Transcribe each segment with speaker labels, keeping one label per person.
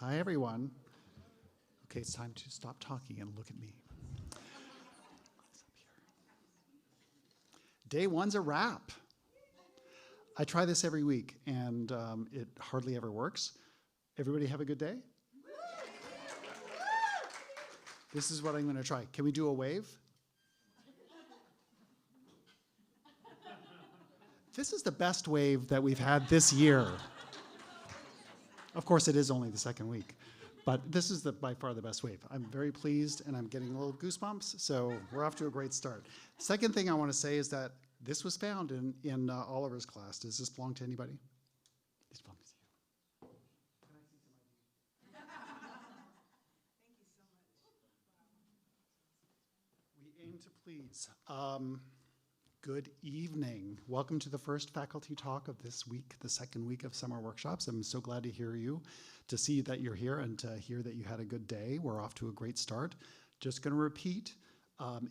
Speaker 1: Hi, everyone. Okay, it's time to stop talking and look at me. Day one's a wrap. I try this every week, and it hardly ever works. Everybody have a good day? This is what I'm going to try. Can we do a wave? This is the best wave that we've had this year. Of course, it is only the second week, but this is by far the best wave. I'm very pleased, and I'm getting a little goosebumps, so we're off to a great start. Second thing I want to say is that this was found in Oliver's class. Does this belong to anybody? This belongs to you. Can I see some ID? Thank you so much. We aim to please. Good evening. Welcome to the first faculty talk of this week, the second week of summer workshops. I'm so glad to hear you, to see that you're here, and to hear that you had a good day. We're off to a great start. Just going to repeat,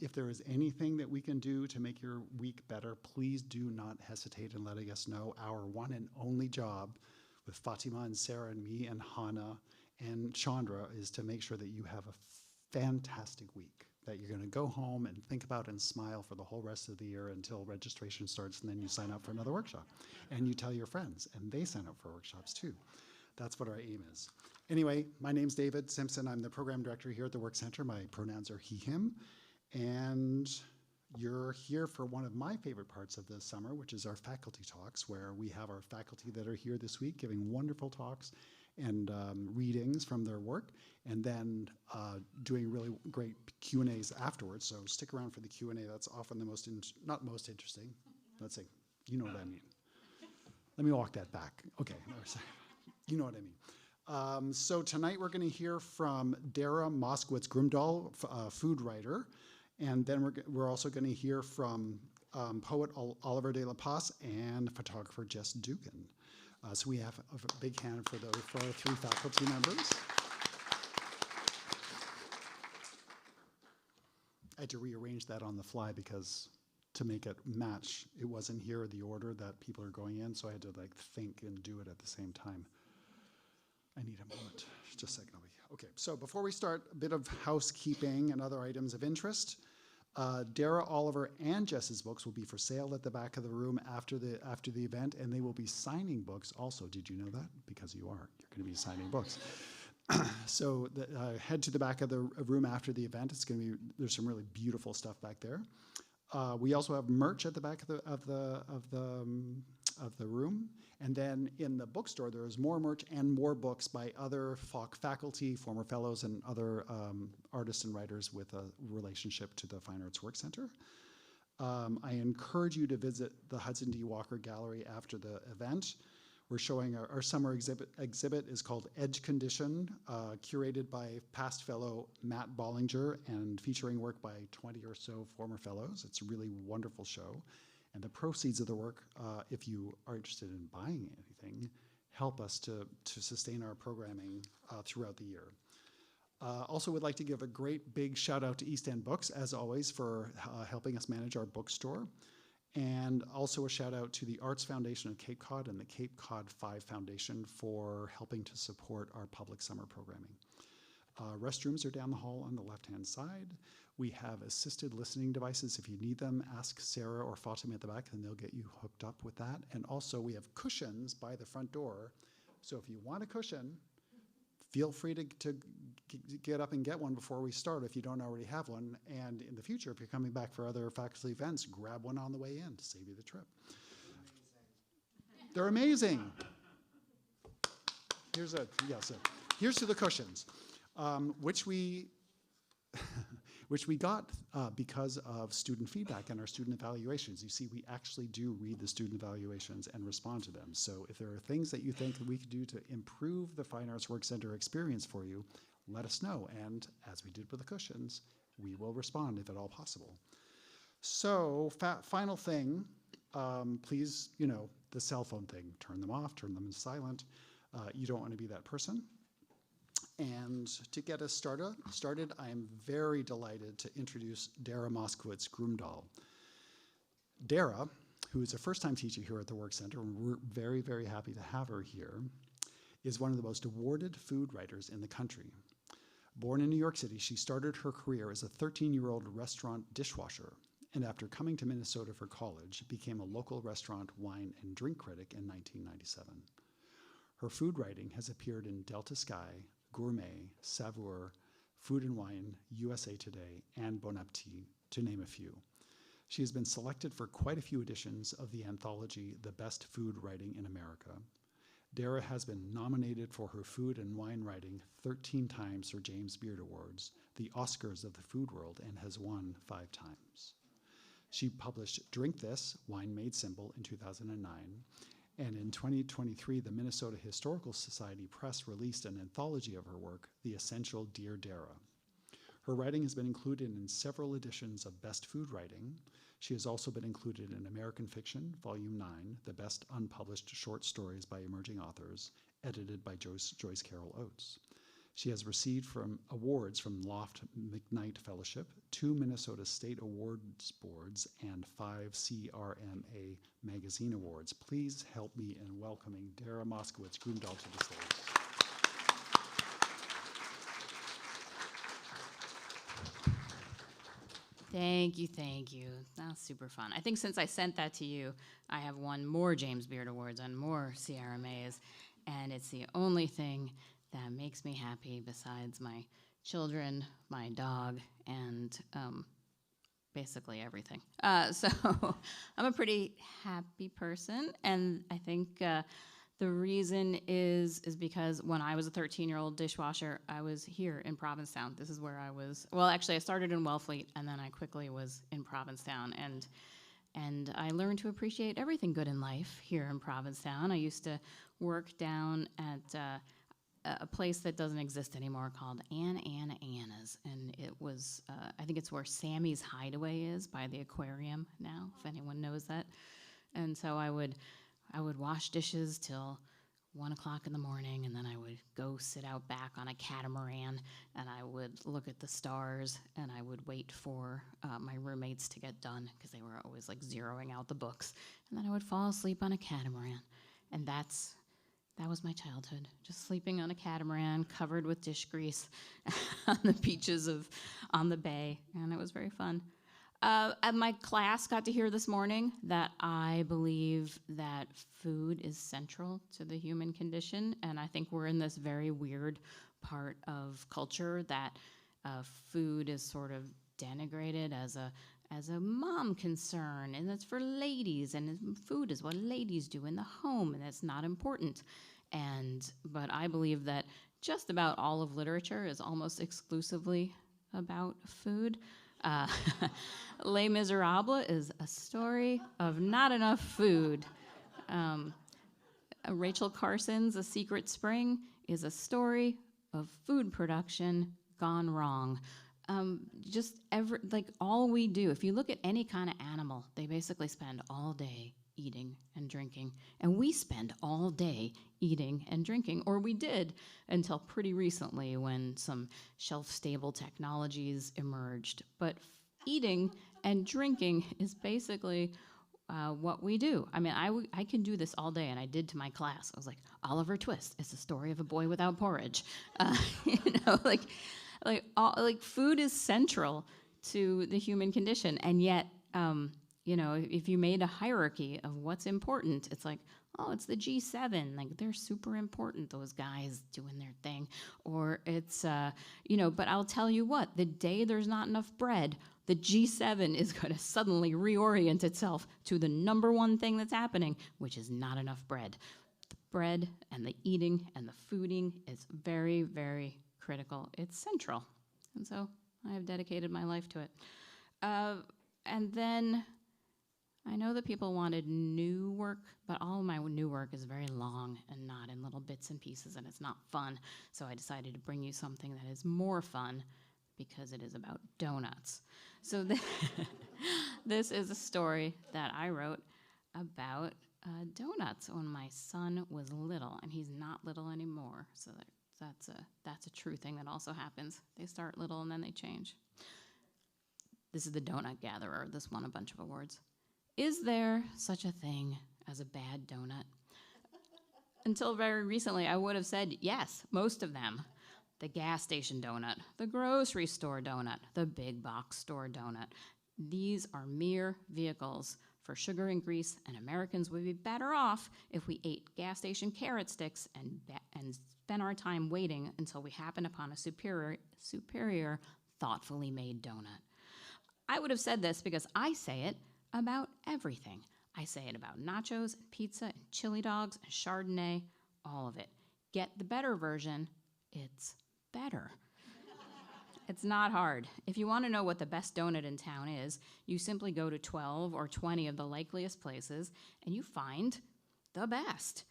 Speaker 1: if there is anything that we can do to make your week better, please do not hesitate in letting us know. Our one and only job with Fatima and Sarah and me and Hannah and Chandra is to make sure that you have a fantastic week, that you're going to go home and think about and smile for the whole rest of the year until registration starts, and then you sign up for another workshop. And you tell your friends, and they sign up for workshops too. That's what our aim is. Anyway, my name's David Simpson. I'm the program director here at the Work Center. My pronouns are he, him. And you're here for one of my favorite parts of the summer, which is our faculty talks, where we have our faculty that are here this week giving wonderful talks and readings from their work, and then doing really great Q&As afterwards. So stick around for the Q&A. That's often the not most interesting. Let's see. You know what I mean. Let me walk that back. Okay. You know what I mean. So tonight we're going to hear from Dara Moskowitz Grumdahl, food writer, and then we're also going to hear from poet Oliver de la Paz and photographer Jess Dugan. So we have a big hand for our three faculty members. I had to rearrange that on the fly because to make it match, it wasn't here the order that people are going in, so I had to think and do it at the same time. I need a moment, just a second. Okay, so before we start, a bit of housekeeping and other items of interest. Dara, Oliver, and Jess's books will be for sale at the back of the room after the event, and they will be signing books also. Did you know that? Because you're going to be signing books. So head to the back of the room after the event. There's some really beautiful stuff back there. We also have merch at the back of the room, and then in the bookstore there is more merch and more books by other faculty, former fellows, and other artists and writers with a relationship to the Fine Arts Work Center. I encourage you to visit the Hudson D. Walker Gallery after the event. We're showing our summer exhibit is called Edge Condition, curated by past fellow Matt Bollinger and featuring work by 20 or so former fellows. It's a really wonderful show. And the proceeds of the work, if you are interested in buying anything, help us to sustain our programming throughout the year. Also would like to give a great big shout out to East End Books, as always, for helping us manage our bookstore. And also a shout out to the Arts Foundation of Cape Cod and the Cape Cod 5 Foundation for helping to support our public summer programming. Restrooms are down the hall on the left-hand side. We have assisted listening devices. If you need them, ask Sarah or Fatima at the back, and they'll get you hooked up with that. And also we have cushions by the front door. So if you want a cushion, feel free to get up and get one before we start if you don't already have one. And in the future, if you're coming back for other faculty events, grab one on the way in to save you the trip. They're amazing. Here's to the cushions, which we got because of student feedback and our student evaluations. You see, we actually do read the student evaluations and respond to them. So if there are things that you think that we could do to improve the Fine Arts Work Center experience for you, let us know. And as we did with the cushions, we will respond if at all possible. So final thing, please, the cell phone thing, turn them off, turn them in silent. You don't want to be that person. And to get us started, I am very delighted to introduce Dara Moskowitz Grumdahl. Dara, who is a first-time teacher here at the Work Center, and we're very, very happy to have her here, is one of the most awarded food writers in the country. Born in New York City, she started her career as a 13-year-old restaurant dishwasher, and after coming to Minnesota for college, became a local restaurant wine and drink critic in 1997. Her food writing has appeared in Delta Sky, Gourmet, Saveur, Food and Wine, USA Today, and Bon Appetit, to name a few. She has been selected for quite a few editions of the anthology The Best Food Writing in America. Dara has been nominated for her food and wine writing 13 times for James Beard Awards, the Oscars of the food world, and has won 5 times. She published Drink This, Wine Made Simple in 2009, and in 2023, the Minnesota Historical Society Press released an anthology of her work, The Essential Dear Dara. Her writing has been included in several editions of Best Food Writing. She has also been included in American Fiction, Volume 9, The Best Unpublished Short Stories by Emerging Authors, edited by Joyce Carol Oates. She has received awards from Loft McKnight Fellowship, 2 Minnesota State Awards Boards, and 5 CRMA Magazine Awards. Please help me in welcoming Dara Moskowitz Grumdahl to the stage.
Speaker 2: Thank you, thank you. That's super fun. I think since I sent that to you, I have won more James Beard Awards and more CRMAs, and it's the only thing that makes me happy besides my children, my dog, and basically everything. So I'm a pretty happy person, and I think the reason is because when I was a 13-year-old dishwasher, I was here in Provincetown. This is where I was. Well, actually, I started in Wellfleet, and then I quickly was in Provincetown, and I learned to appreciate everything good in life here in Provincetown. I used to work down at a place that doesn't exist anymore called Anna's, and it was, I think it's where Sammy's Hideaway is by the aquarium now, if anyone knows that. And so I would wash dishes till 1 o'clock in the morning, and then I would go sit out back on a catamaran, and I would look at the stars, and I would wait for my roommates to get done, because they were always like zeroing out the books, and then I would fall asleep on a catamaran. And that was my childhood, just sleeping on a catamaran covered with dish grease on the beaches on the bay, and it was very fun. My class got to hear this morning that I believe that food is central to the human condition, and I think we're in this very weird part of culture that food is sort of denigrated as a mom concern, and it's for ladies, and food is what ladies do in the home, and it's not important. But I believe that just about all of literature is almost exclusively about food. Les Miserables is a story of not enough food. Rachel Carson's A Secret Spring is a story of food production gone wrong. All we do, if you look at any kind of animal, they basically spend all day eating and drinking, and we spend all day eating and drinking, or we did until pretty recently when some shelf-stable technologies emerged. But eating and drinking is basically what we do. I mean, I can do this all day, and I did to my class. I was like, Oliver Twist is the story of a boy without porridge. Food is central to the human condition, and yet, if you made a hierarchy of what's important, it's like, oh, it's the G7, like they're super important, those guys doing their thing. Or it's, but I'll tell you what, the day there's not enough bread, the G7 is going to suddenly reorient itself to the number one thing that's happening, which is not enough bread. The bread and the eating and the fooding is very, very critical. It's central. And so I have dedicated my life to it. And then I know that people wanted new work, but all my new work is very long and not in little bits and pieces, and it's not fun. So I decided to bring you something that is more fun because it is about donuts. So this is a story that I wrote about donuts when my son was little, and he's not little anymore. So that's a true thing that also happens. They start little and then they change. This is the Donut Gatherer. This won a bunch of awards. Is there such a thing as a bad donut? Until very recently, I would have said yes, most of them. The gas station donut, the grocery store donut, the big box store donut. These are mere vehicles for sugar and grease, and Americans would be better off if we ate gas station carrot sticks and spent our time waiting until we happen upon a superior, thoughtfully made donut. I would have said this because I say it about everything. I say it about nachos and pizza and chili dogs and Chardonnay, all of it. Get the better version, it's better. It's not hard. If you want to know what the best donut in town is, you simply go to 12 or 20 of the likeliest places and you find the best.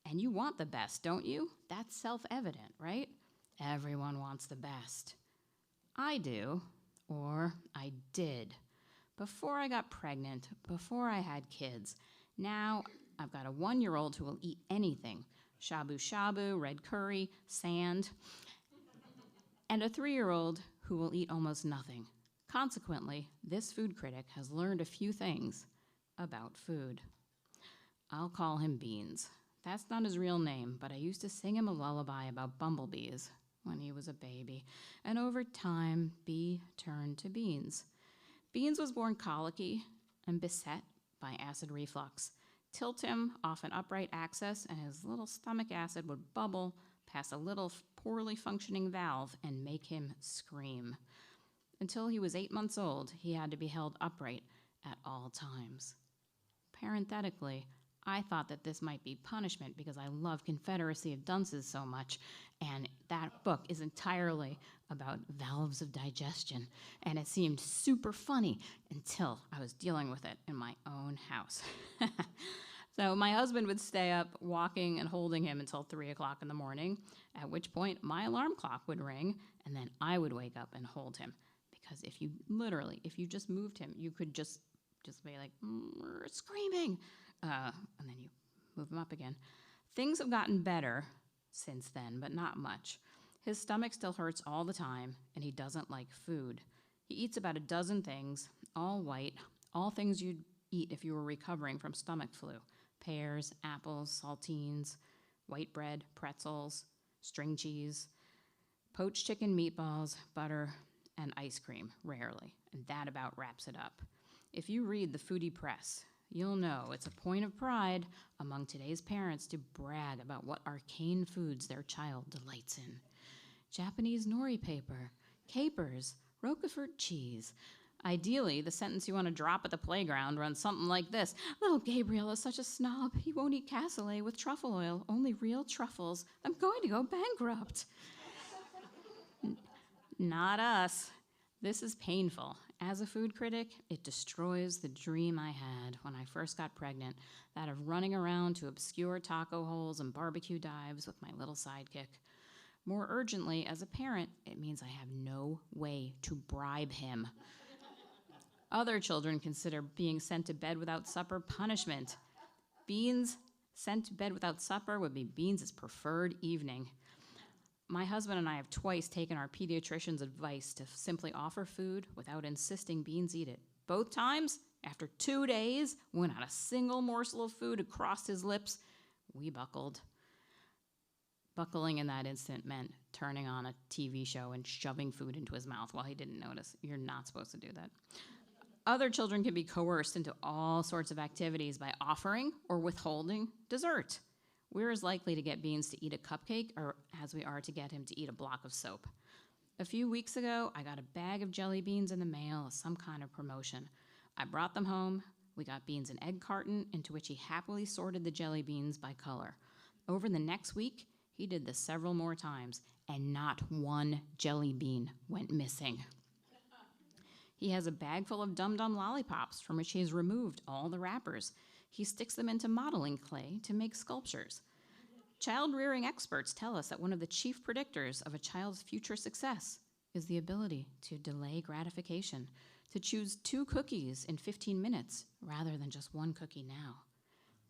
Speaker 2: And you want the best, don't you? That's self-evident, right? Everyone wants the best. I do, or I did. Before I got pregnant, before I had kids. Now I've got a 1-year-old who will eat anything. Shabu-shabu, red curry, sand. And a 3-year-old who will eat almost nothing. Consequently, this food critic has learned a few things about food. I'll call him Beans. That's not his real name, but I used to sing him a lullaby about bumblebees when he was a baby. And over time, Bee turned to Beans. Beans was born colicky and beset by acid reflux. Tilt him off an upright axis and his little stomach acid would bubble past a little poorly functioning valve and make him scream. Until he was 8 months old, he had to be held upright at all times. Parenthetically, I thought that this might be punishment because I love Confederacy of Dunces so much, and that book is entirely about valves of digestion, and it seemed super funny until I was dealing with it in my own house. So my husband would stay up walking and holding him until 3 o'clock in the morning, at which point my alarm clock would ring, and then I would wake up and hold him. Because if you just moved him, you could just be like, screaming, and then you move him up again. Things have gotten better since then, but not much. His stomach still hurts all the time, and he doesn't like food. He eats about a dozen things, all white, all things you'd eat if you were recovering from stomach flu. Pears, apples, saltines, white bread, pretzels, string cheese, poached chicken meatballs, butter, and ice cream, rarely. And that about wraps it up. If you read the foodie press, you'll know it's a point of pride among today's parents to brag about what arcane foods their child delights in. Japanese nori paper, capers, Roquefort cheese. Ideally, the sentence you want to drop at the playground runs something like this. Little Gabriel is such a snob. He won't eat cassoulet with truffle oil, only real truffles. I'm going to go bankrupt. Not us. This is painful. As a food critic, it destroys the dream I had when I first got pregnant, that of running around to obscure taco holes and barbecue dives with my little sidekick. More urgently, as a parent, it means I have no way to bribe him. Other children consider being sent to bed without supper punishment. Beans sent to bed without supper would be Beans' preferred evening. My husband and I have twice taken our pediatrician's advice to simply offer food without insisting Beans eat it. Both times, after 2 days, when not a single morsel of food had crossed his lips, we buckled. Buckling in that instant meant turning on a TV show and shoving food into his mouth while he didn't notice. You're not supposed to do that. Other children can be coerced into all sorts of activities by offering or withholding dessert. We're as likely to get Beans to eat a cupcake as we are to get him to eat a block of soap. A few weeks ago, I got a bag of jelly beans in the mail as some kind of promotion. I brought them home. We got Beans an egg carton, into which he happily sorted the jelly beans by color. Over the next week, he did this several more times, and not one jelly bean went missing. He has a bag full of Dum Dum lollipops from which he has removed all the wrappers. He sticks them into modeling clay to make sculptures. Child-rearing experts tell us that one of the chief predictors of a child's future success is the ability to delay gratification, to choose 2 cookies in 15 minutes rather than just 1 cookie now.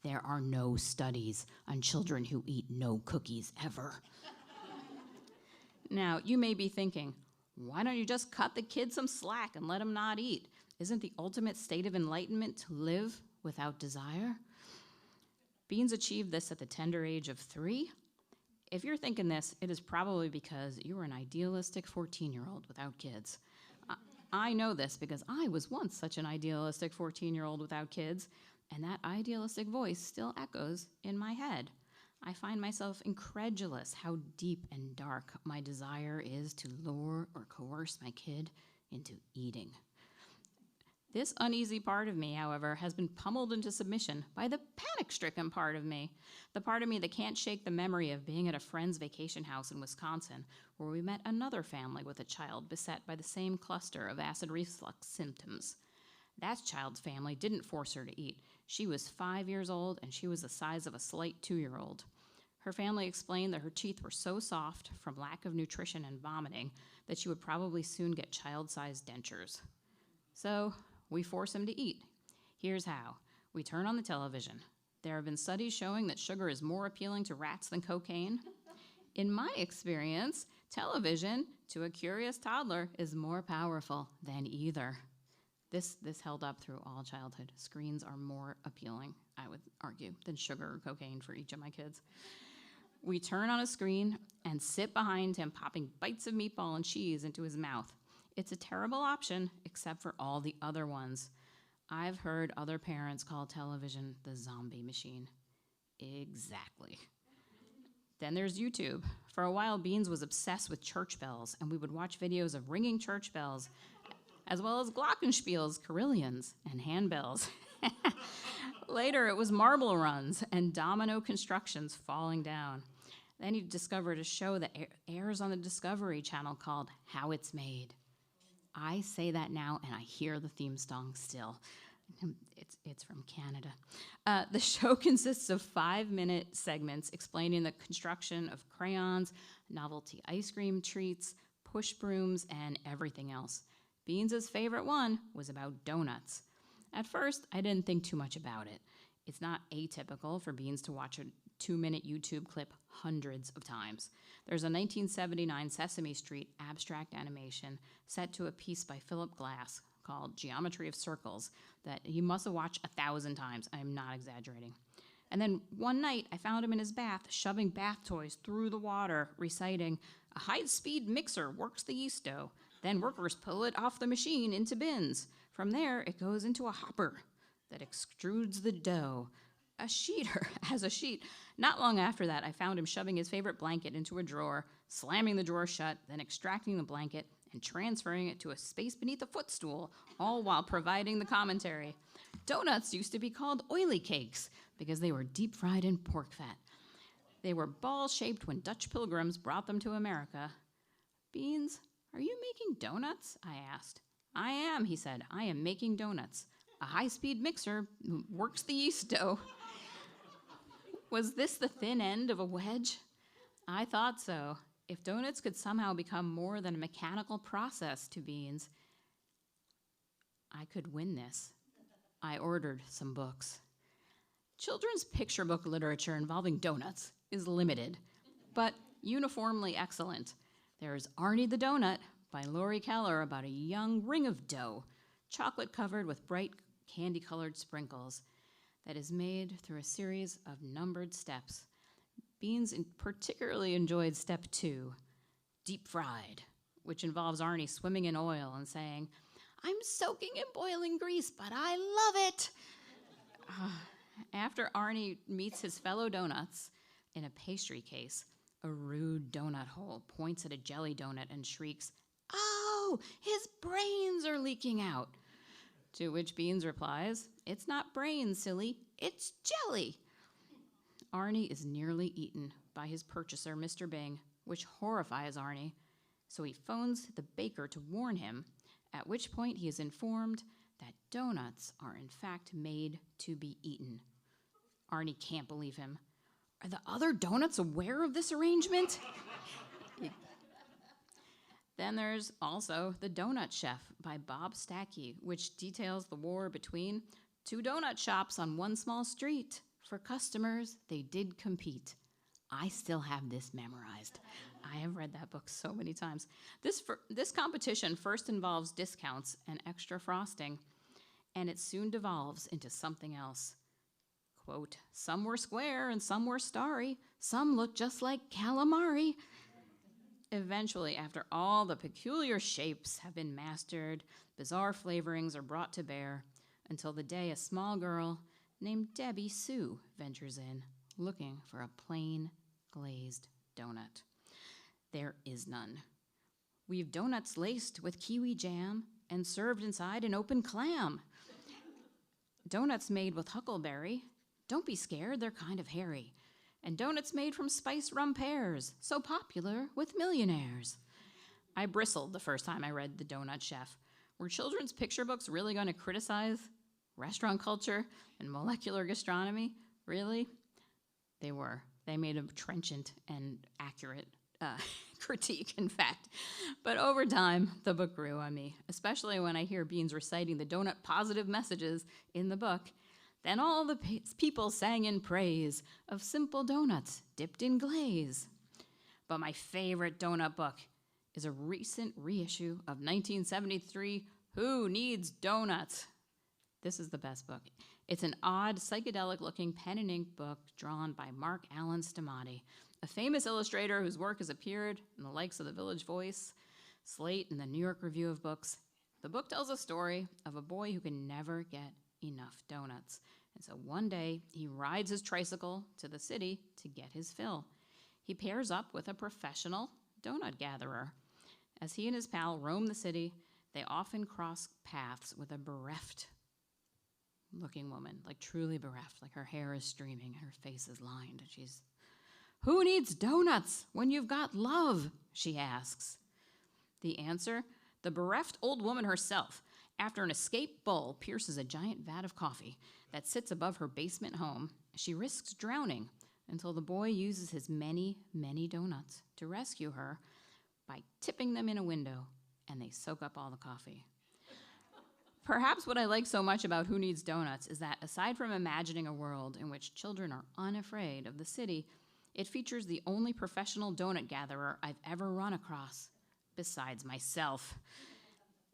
Speaker 2: There are no studies on children who eat no cookies ever. Now, you may be thinking, why don't you just cut the kid some slack and let him not eat? Isn't the ultimate state of enlightenment to live without desire? Beans achieved this at the tender age of 3. If you're thinking this, it is probably because you were an idealistic 14-year-old without kids. I know this because I was once such an idealistic 14-year-old without kids, and that idealistic voice still echoes in my head. I find myself incredulous how deep and dark my desire is to lure or coerce my kid into eating. This uneasy part of me, however, has been pummeled into submission by the panic-stricken part of me, the part of me that can't shake the memory of being at a friend's vacation house in Wisconsin, where we met another family with a child beset by the same cluster of acid reflux symptoms. That child's family didn't force her to eat. She was 5 years old, and she was the size of a slight 2-year-old. Her family explained that her teeth were so soft from lack of nutrition and vomiting that she would probably soon get child-sized dentures. So we force him to eat. Here's how. We turn on the television. There have been studies showing that sugar is more appealing to rats than cocaine. In my experience, television, to a curious toddler, is more powerful than either. This held up through all childhood. Screens are more appealing, I would argue, than sugar or cocaine for each of my kids. We turn on a screen and sit behind him, popping bites of meatball and cheese into his mouth. It's a terrible option, except for all the other ones. I've heard other parents call television the zombie machine. Exactly. Then there's YouTube. For a while, Beans was obsessed with church bells, and we would watch videos of ringing church bells, as well as glockenspiels, carillons, and handbells. Later, it was marble runs and domino constructions falling down. Then he discovered a show that airs on the Discovery Channel called How It's Made. I say that now, and I hear the theme song still. It's from Canada. The show consists of 5-minute segments explaining the construction of crayons, novelty ice cream treats, push brooms, and everything else. Beans' favorite one was about donuts. At first, I didn't think too much about it. It's not atypical for Beans to watch a 2-minute YouTube clip hundreds of times. There's a 1979 Sesame Street abstract animation set to a piece by Philip Glass called Geometry of Circles that he must have watched 1,000 times. I am not exaggerating. And then one night, I found him in his bath, shoving bath toys through the water, reciting, "A high-speed mixer works the yeast dough. Then workers pull it off the machine into bins. From there, it goes into a hopper that extrudes the dough. A sheeter as a sheet." Not long after that, I found him shoving his favorite blanket into a drawer, slamming the drawer shut, then extracting the blanket and transferring it to a space beneath a footstool, all while providing the commentary. Donuts used to be called oily cakes because they were deep fried in pork fat. They were ball-shaped when Dutch pilgrims brought them to America. "Beans, are you making donuts?" I asked. "I am," he said. "I am making donuts. A high-speed mixer works the yeast dough." Was this the thin end of a wedge? I thought so. If donuts could somehow become more than a mechanical process to Beans, I could win this. I ordered some books. Children's picture book literature involving donuts is limited, but uniformly excellent. There's Arnie the Donut by Lori Keller about a young ring of dough, chocolate covered with bright candy-colored sprinkles, that is made through a series of numbered steps. Beans particularly enjoyed step 2, deep fried, which involves Arnie swimming in oil and saying, "I'm soaking in boiling grease, but I love it." After Arnie meets his fellow donuts in a pastry case, a rude donut hole points at a jelly donut and shrieks, "Oh, his brains are leaking out." To which Beans replies, "It's not brains, silly, it's jelly." Arnie is nearly eaten by his purchaser, Mr. Bing, which horrifies Arnie. So he phones the baker to warn him, at which point he is informed that donuts are in fact made to be eaten. Arnie can't believe him. Are the other donuts aware of this arrangement? Then there's also The Donut Chef by Bob Stackey, which details the war between 2 donut shops on one small street. For customers, they did compete. I still have this memorized. I have read that book so many times. This competition first involves discounts and extra frosting, and it soon devolves into something else. Quote, some were square and some were starry. Some looked just like calamari. Eventually, after all the peculiar shapes have been mastered, bizarre flavorings are brought to bear, until the day a small girl named Debbie Sue ventures in, looking for a plain glazed donut. There is none. We've donuts laced with kiwi jam and served inside an open clam. Donuts made with huckleberry. Don't be scared, they're kind of hairy. And donuts made from spiced rum pears, so popular with millionaires. I bristled the first time I read The Donut Chef. Were children's picture books really going to criticize restaurant culture and molecular gastronomy? Really? They were. They made a trenchant and accurate critique, in fact. But over time, the book grew on me, especially when I hear Beans reciting the donut positive messages in the book. Then all the people sang in praise of simple donuts dipped in glaze. But my favorite donut book is a recent reissue of 1973, Who Needs Donuts? This is the best book. It's an odd, psychedelic-looking pen and ink book drawn by Mark Allen Stamati, a famous illustrator whose work has appeared in the likes of The Village Voice, Slate, and the New York Review of Books. The book tells a story of a boy who can never get enough donuts. And so one day, he rides his tricycle to the city to get his fill. He pairs up with a professional donut gatherer. As he and his pal roam the city, they often cross paths with a bereft-looking woman, like truly bereft, like her hair is streaming, her face is lined, and she's, "Who needs donuts when you've got love?" she asks. The answer? The bereft old woman herself, after an escaped bull pierces a giant vat of coffee that sits above her basement home. She risks drowning until the boy uses his many, many donuts to rescue her by tipping them in a window, and they soak up all the coffee. Perhaps what I like so much about Who Needs Donuts is that aside from imagining a world in which children are unafraid of the city, it features the only professional donut gatherer I've ever run across, besides myself.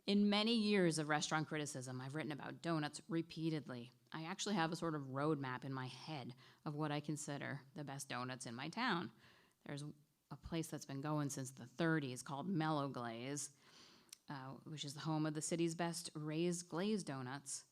Speaker 2: In many years of restaurant criticism, I've written about donuts repeatedly. I actually have a sort of roadmap in my head of what I consider the best donuts in my town. There's a place that's been going since the 30s called Mellow Glaze, which is the home of the city's best raised glazed donuts,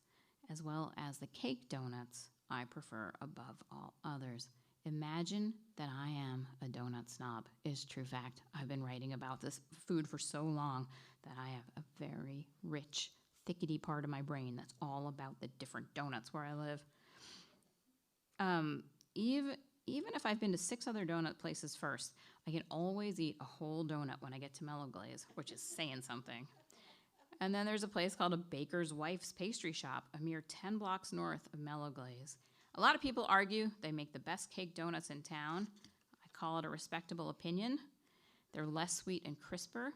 Speaker 2: as well as the cake donuts I prefer above all others. Imagine that I am a donut snob, is true fact. I've been writing about this food for so long that I have a very rich, thickety part of my brain that's all about the different donuts where I live. Even if I've been to 6 other donut places first, I can always eat a whole donut when I get to Mellow Glaze, which is saying something. And then there's a place called a Baker's Wife's Pastry Shop, a mere 10 blocks north of Mellow Glaze. A lot of people argue they make the best cake donuts in town. I call it a respectable opinion. They're less sweet and crisper,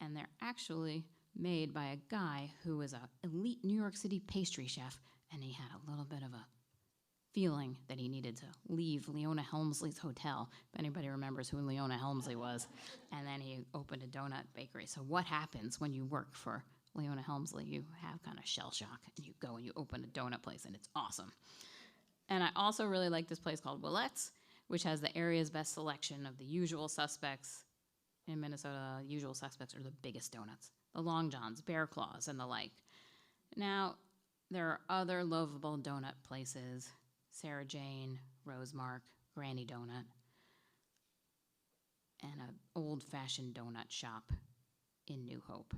Speaker 2: and they're actually made by a guy who is an elite New York City pastry chef, and he had a little bit of a feeling that he needed to leave Leona Helmsley's hotel, if anybody remembers who Leona Helmsley was, and then he opened a donut bakery. So what happens when you work for Leona Helmsley? You have kind of shell shock, and you go and you open a donut place, and it's awesome. And I also really like this place called Willette's, which has the area's best selection of the usual suspects. In Minnesota, usual suspects are the biggest donuts, the Long Johns, Bear Claws, and the like. Now, there are other lovable donut places, Sarah Jane, Rosemark, Granny Donut, and an old-fashioned donut shop in New Hope.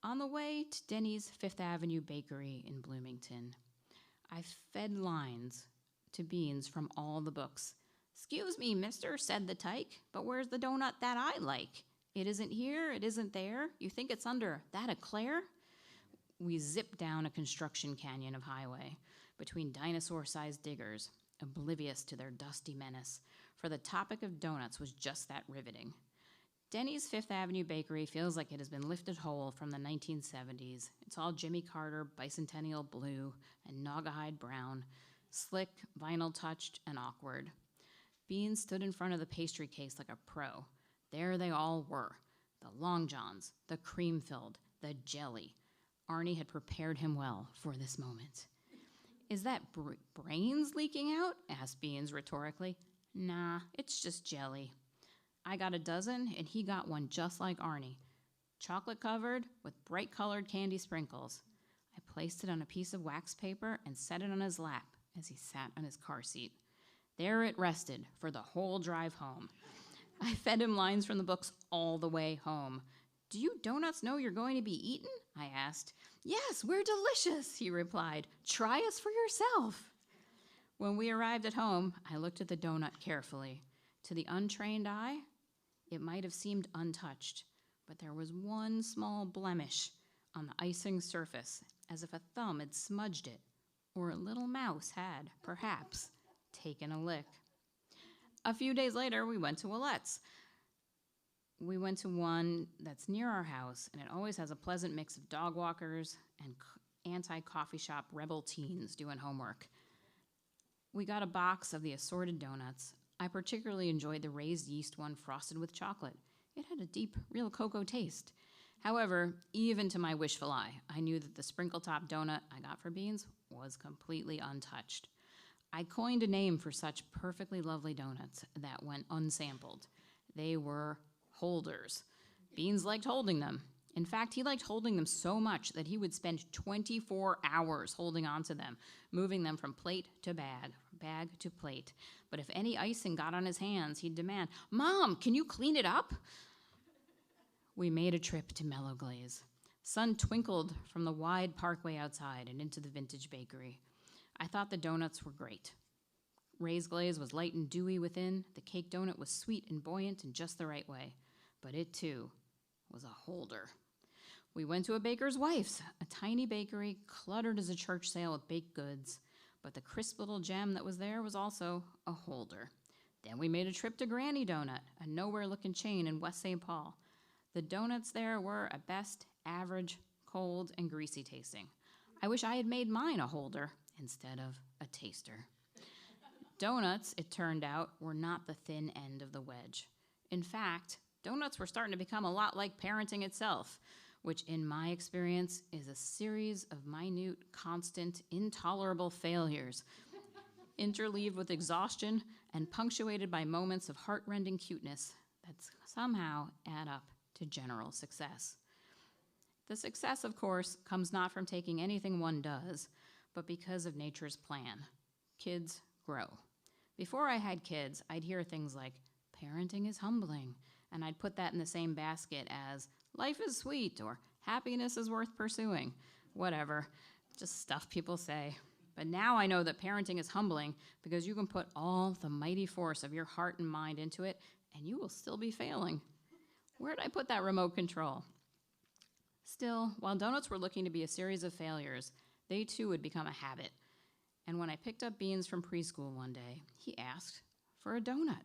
Speaker 2: On the way to Denny's Fifth Avenue Bakery in Bloomington, I fed lines to Beans from all the books. "Excuse me, mister," said the tyke, "but where's the donut that I like? It isn't here, it isn't there. You think it's under that eclair?" We zipped down a construction canyon of highway between dinosaur-sized diggers, oblivious to their dusty menace, for the topic of donuts was just that riveting. Denny's Fifth Avenue Bakery feels like it has been lifted whole from the 1970s. It's all Jimmy Carter bicentennial blue and Naugahyde brown, slick, vinyl-touched, and awkward. Beans stood in front of the pastry case like a pro. There they all were, the Long Johns, the cream-filled, the jelly. Arnie had prepared him well for this moment. Is that brains leaking out? Asked Beans rhetorically. Nah, it's just jelly. I got a dozen, and he got one just like Arnie. Chocolate covered with bright colored candy sprinkles. I placed it on a piece of wax paper and set it on his lap as he sat on his car seat. There it rested for the whole drive home. I fed him lines from the books all the way home. Do you donuts know you're going to be eaten? I asked. Yes, we're delicious, he replied. Try us for yourself. When we arrived at home, I looked at the donut carefully. To the untrained eye, it might have seemed untouched, but there was one small blemish on the icing surface, as if a thumb had smudged it, or a little mouse had, perhaps, taken a lick. A few days later, we went to Willette's. We went to one that's near our house, and it always has a pleasant mix of dog walkers and anti-coffee shop rebel teens doing homework. We got a box of the assorted donuts. I particularly enjoyed the raised yeast one frosted with chocolate. It had a deep, real cocoa taste. However, even to my wishful eye, I knew that the sprinkle-top donut I got for Beans was completely untouched. I coined a name for such perfectly lovely donuts that went unsampled. They were holders. Beans liked holding them. In fact, he liked holding them so much that he would spend 24 hours holding on to them, moving them from plate to bag to plate. But if any icing got on his hands, he'd demand, Mom, can you clean it up? We made a trip to Mellow Glaze. Sun twinkled from the wide parkway outside and into the vintage bakery. I thought the donuts were great. Raised glaze was light and dewy within. The cake donut was sweet and buoyant in just the right way. But it, too, was a holder. We went to a baker's wife's, a tiny bakery cluttered as a church sale with baked goods. But the crisp little gem that was there was also a holder. Then we made a trip to Granny Donut, a nowhere-looking chain in West St. Paul. The donuts there were at best average, cold, and greasy tasting. I wish I had made mine a holder instead of a taster. Donuts, it turned out, were not the thin end of the wedge. In fact, donuts were starting to become a lot like parenting itself, which in my experience is a series of minute, constant, intolerable failures, interleaved with exhaustion and punctuated by moments of heart-rending cuteness that somehow add up to general success. The success, of course, comes not from taking anything one does, but because of nature's plan. Kids grow. Before I had kids, I'd hear things like, parenting is humbling, and I'd put that in the same basket as life is sweet or happiness is worth pursuing. Whatever, just stuff people say. But now I know that parenting is humbling because you can put all the mighty force of your heart and mind into it, and you will still be failing. Where'd I put that remote control? Still, while donuts were looking to be a series of failures, they too would become a habit. And when I picked up Beans from preschool one day, he asked for a donut.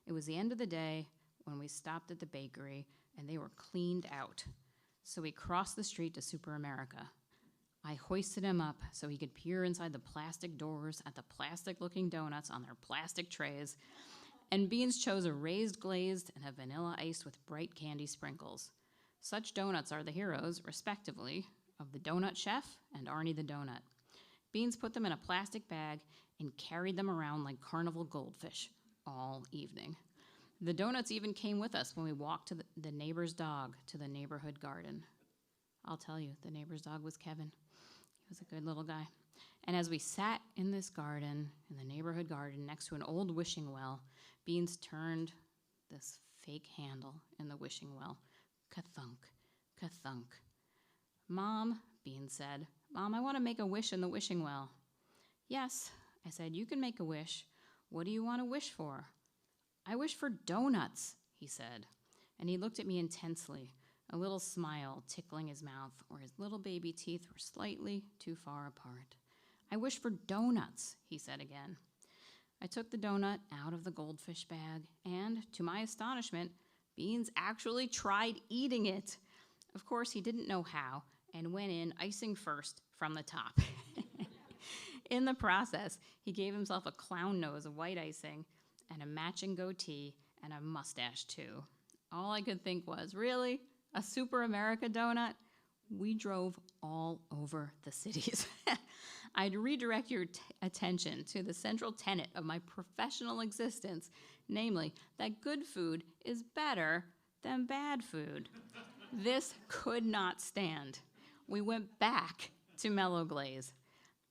Speaker 2: It was the end of the day when we stopped at the bakery, and they were cleaned out. So we crossed the street to Super America. I hoisted him up so he could peer inside the plastic doors at the plastic-looking donuts on their plastic trays, and Beans chose a raised glazed and a vanilla iced with bright candy sprinkles. Such donuts are the heroes, respectively, of the Donut Chef and Arnie the Donut. Beans put them in a plastic bag and carried them around like carnival goldfish all evening. The donuts even came with us when we walked to the neighbor's dog to the neighborhood garden. I'll tell you, the neighbor's dog was Kevin. He was a good little guy. And as we sat in this garden, in the neighborhood garden, next to an old wishing well, Beans turned this fake handle in the wishing well. Ka-thunk, ka-thunk. Mom, Beans said, Mom, I want to make a wish in the wishing well. Yes, I said, you can make a wish. What do you want to wish for? I wish for donuts, he said. And he looked at me intensely, a little smile tickling his mouth, where his little baby teeth were slightly too far apart. I wish for donuts, he said again. I took the donut out of the goldfish bag, and to my astonishment, Beans actually tried eating it. Of course, he didn't know how, and went in icing first from the top. In the process, he gave himself a clown nose of white icing and a matching goatee and a mustache, too. All I could think was, really? A Super America donut? we drove all over the cities. I'd redirect your attention to the central tenet of my professional existence, namely that good food is better than bad food. This could not stand. We went back to Mellow Glaze.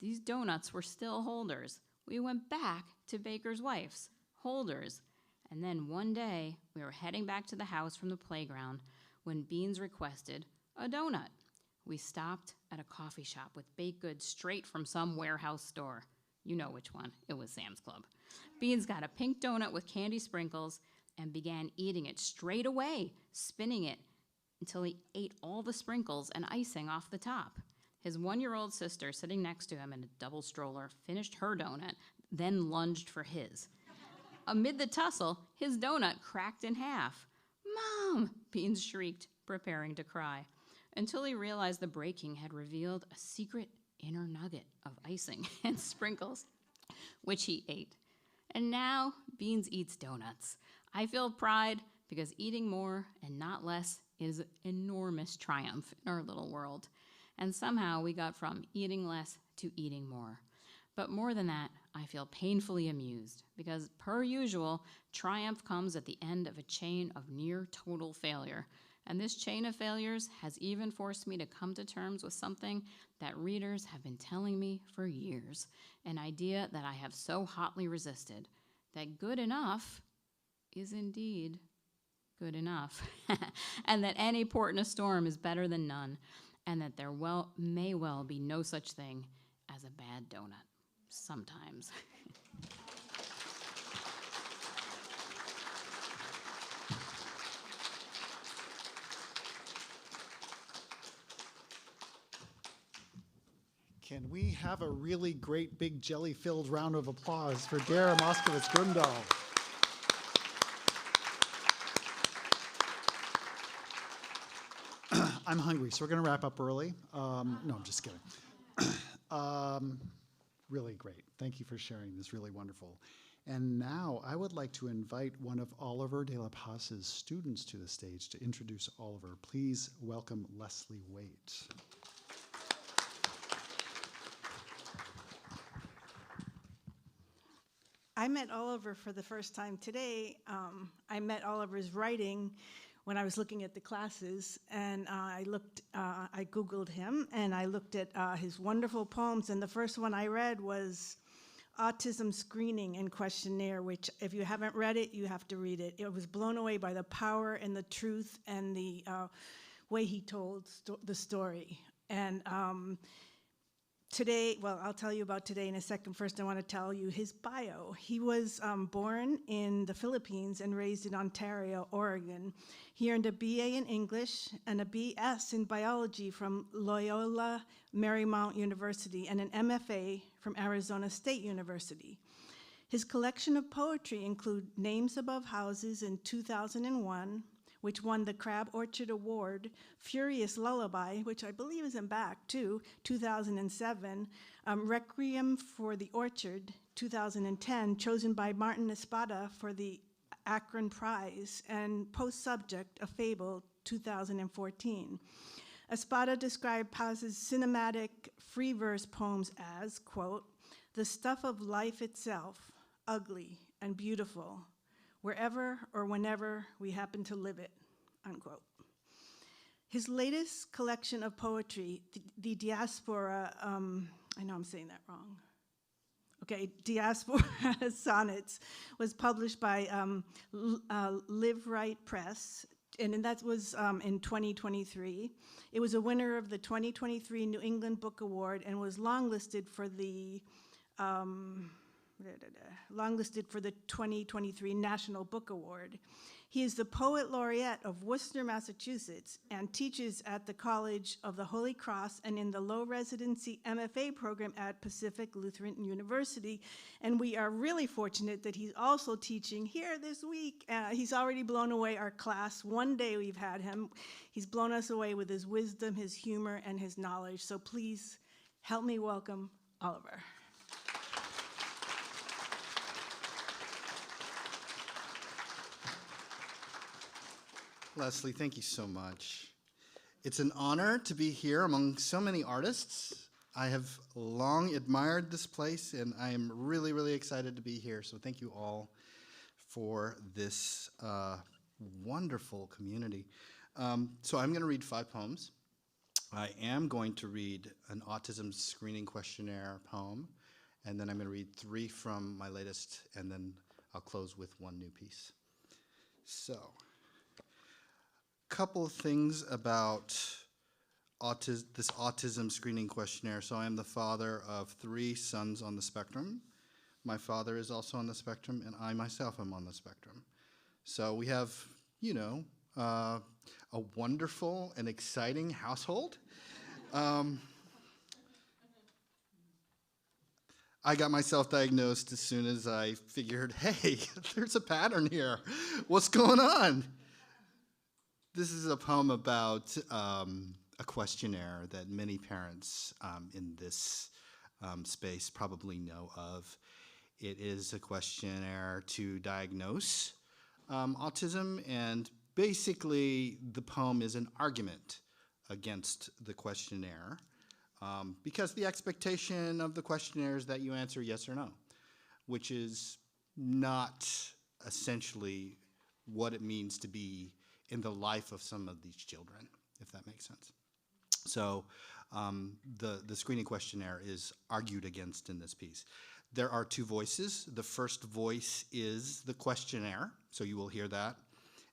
Speaker 2: These donuts were still holders. We went back to Baker's Wife's, holders. And then one day, we were heading back to the house from the playground when Beans requested a donut. We stopped at a coffee shop with baked goods straight from some warehouse store. You know which one. It was Sam's Club. Beans got a pink donut with candy sprinkles and began eating it straight away, spinning it until he ate all the sprinkles and icing off the top. His 1-year-old sister, sitting next to him in a double stroller, finished her donut, then lunged for his. Amid the tussle, his donut cracked in half. "Mom!" Beans shrieked, preparing to cry, until he realized the breaking had revealed a secret inner nugget of icing and sprinkles, which he ate. And now Beans eats donuts. I feel pride because eating more and not less is an enormous triumph in our little world. And somehow we got from eating less to eating more. But more than that, I feel painfully amused because, per usual, triumph comes at the end of a chain of near total failure. And this chain of failures has even forced me to come to terms with something that readers have been telling me for years, an idea that I have so hotly resisted, that good enough is indeed good enough, and that any port in a storm is better than none, and that there may well be no such thing as a bad donut, sometimes.
Speaker 1: Can we have a really great big jelly-filled round of applause for Dara Moskowitz Grumdahl? I'm hungry, so we're going to wrap up early. No, I'm just kidding. Really great. Thank you for sharing this. Really wonderful. And now I would like to invite one of Oliver de la Paz's students to the stage to introduce Oliver. Please welcome Leslie Waite.
Speaker 3: I met Oliver for the first time today. I met Oliver's writing when I was looking at the classes, and I Googled him, and I looked at his wonderful poems, and the first one I read was Autism Screening and Questionnaire, which if you haven't read it, you have to read it. It was blown away by the power and the truth and the way he told the story. And today, well, I'll tell you about today in a second. First, I want to tell you his bio. He was born in the Philippines and raised in Ontario, Oregon. He earned a BA in English and a BS in biology from Loyola Marymount University and an MFA from Arizona State University. His collection of poetry include Names Above Houses in 2001, which won the Crab Orchard Award, Furious Lullaby, which I believe is in back too, 2007, Requiem for the Orchard, 2010, chosen by Martin Espada for the Akron Prize, and Post Subject, A Fable, 2014. Espada described Paz's cinematic free verse poems as, quote, the stuff of life itself, ugly and beautiful, wherever or whenever we happen to live it, unquote. His latest collection of poetry, the Diaspora, I know I'm saying that wrong. Okay, Diaspora Sonnets, was published by Live Right Press, and that was in 2023. It was a winner of the 2023 New England Book Award and was longlisted for the 2023 National Book Award. He is the Poet Laureate of Worcester, Massachusetts, and teaches at the College of the Holy Cross and in the low residency MFA program at Pacific Lutheran University. And we are really fortunate that he's also teaching here this week. He's already blown away our class. One day we've had him. He's blown us away with his wisdom, his humor, and his knowledge. So please help me welcome Oliver.
Speaker 4: Leslie, thank you so much. It's an honor to be here among so many artists. I have long admired this place, and I am really, really excited to be here. So thank you all for this wonderful community. So I'm going to read 5 poems. I am going to read an autism screening questionnaire poem, and then I'm going to read 3 from my latest, and then I'll close with 1 new piece. So, a couple of things about this autism screening questionnaire. So I am the father of 3 sons on the spectrum. My father is also on the spectrum, and I myself am on the spectrum. So we have, you know, a wonderful and exciting household. I got myself diagnosed as soon as I figured, hey, there's a pattern here. What's going on? This is a poem about a questionnaire that many parents in this space probably know of. It is a questionnaire to diagnose autism, and basically the poem is an argument against the questionnaire because the expectation of the questionnaire is that you answer yes or no, which is not essentially what it means to be in the life of some of these children, if that makes sense. So the screening questionnaire is argued against in this piece. There are 2 voices. The first voice is the questionnaire, so you will hear that.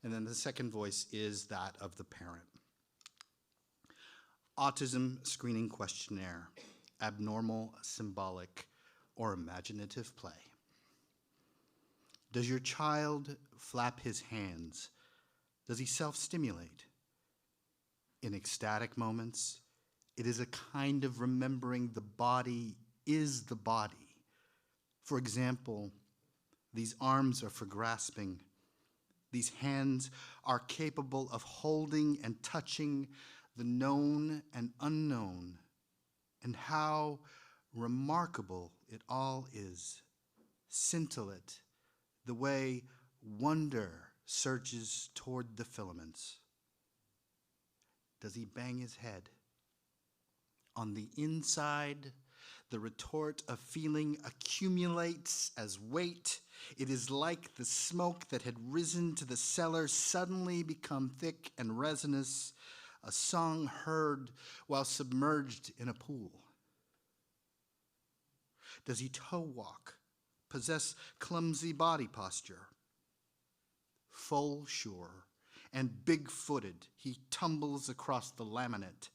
Speaker 4: And then the second voice is that of the parent. Autism screening questionnaire, abnormal, symbolic, or imaginative play. Does your child flap his hands? Does he self-stimulate? In ecstatic moments, it is a kind of remembering the body is the body. For example, these arms are for grasping. These hands are capable of holding and touching the known and unknown, and how remarkable it all is. Scintillate, the way wonder surges toward the filaments. Does he bang his head? On the inside, the retort of feeling accumulates as weight. It is like the smoke that had risen to the cellar suddenly become thick and resinous, a song heard while submerged in a pool. Does he toe walk, possess clumsy body posture? Full sure and big-footed, he tumbles across the laminate.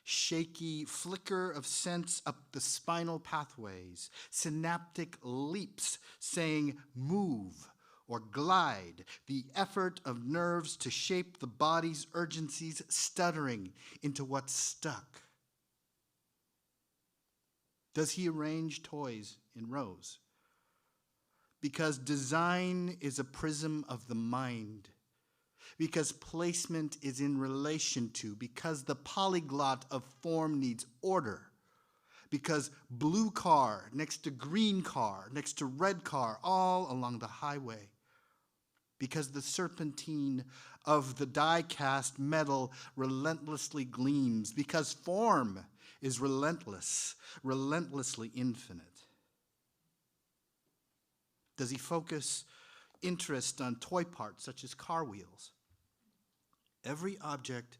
Speaker 4: Shaky flicker of sense up the spinal pathways, synaptic leaps saying move or glide, the effort of nerves to shape the body's urgencies stuttering into what's stuck. Does he arrange toys in rows? Because design is a prism of the mind. Because placement is in relation to, because the polyglot of form needs order, because blue car next to green car, next to red car, all along the highway, because the serpentine of the die-cast metal relentlessly gleams, because form is relentless, relentlessly infinite. Does he focus interest on toy parts such as car wheels? Every object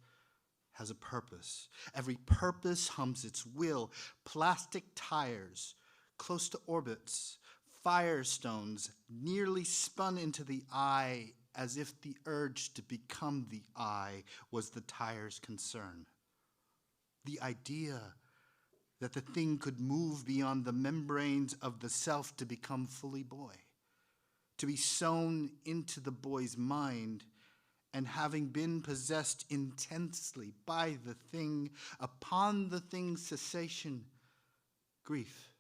Speaker 4: has a purpose. Every purpose hums its will. Plastic tires close to orbits, firestones nearly spun into the eye as if the urge to become the eye was the tire's concern. The idea that the thing could move beyond the membranes of the self to become fully boy, to be sewn into the boy's mind, and having been possessed intensely by the thing, upon the thing's cessation, grief.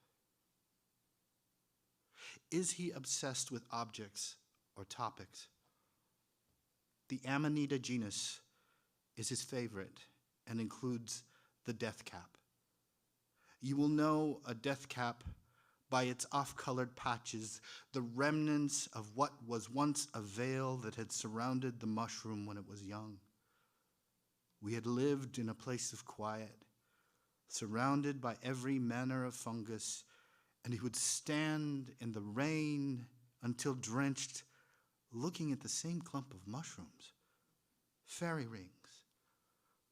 Speaker 4: Is he obsessed with objects or topics? The Amanita genus is his favorite and includes the death cap. You will know a death cap by its off-colored patches, the remnants of what was once a veil that had surrounded the mushroom when it was young. We had lived in a place of quiet, surrounded by every manner of fungus, and he would stand in the rain until drenched, looking at the same clump of mushrooms, fairy rings,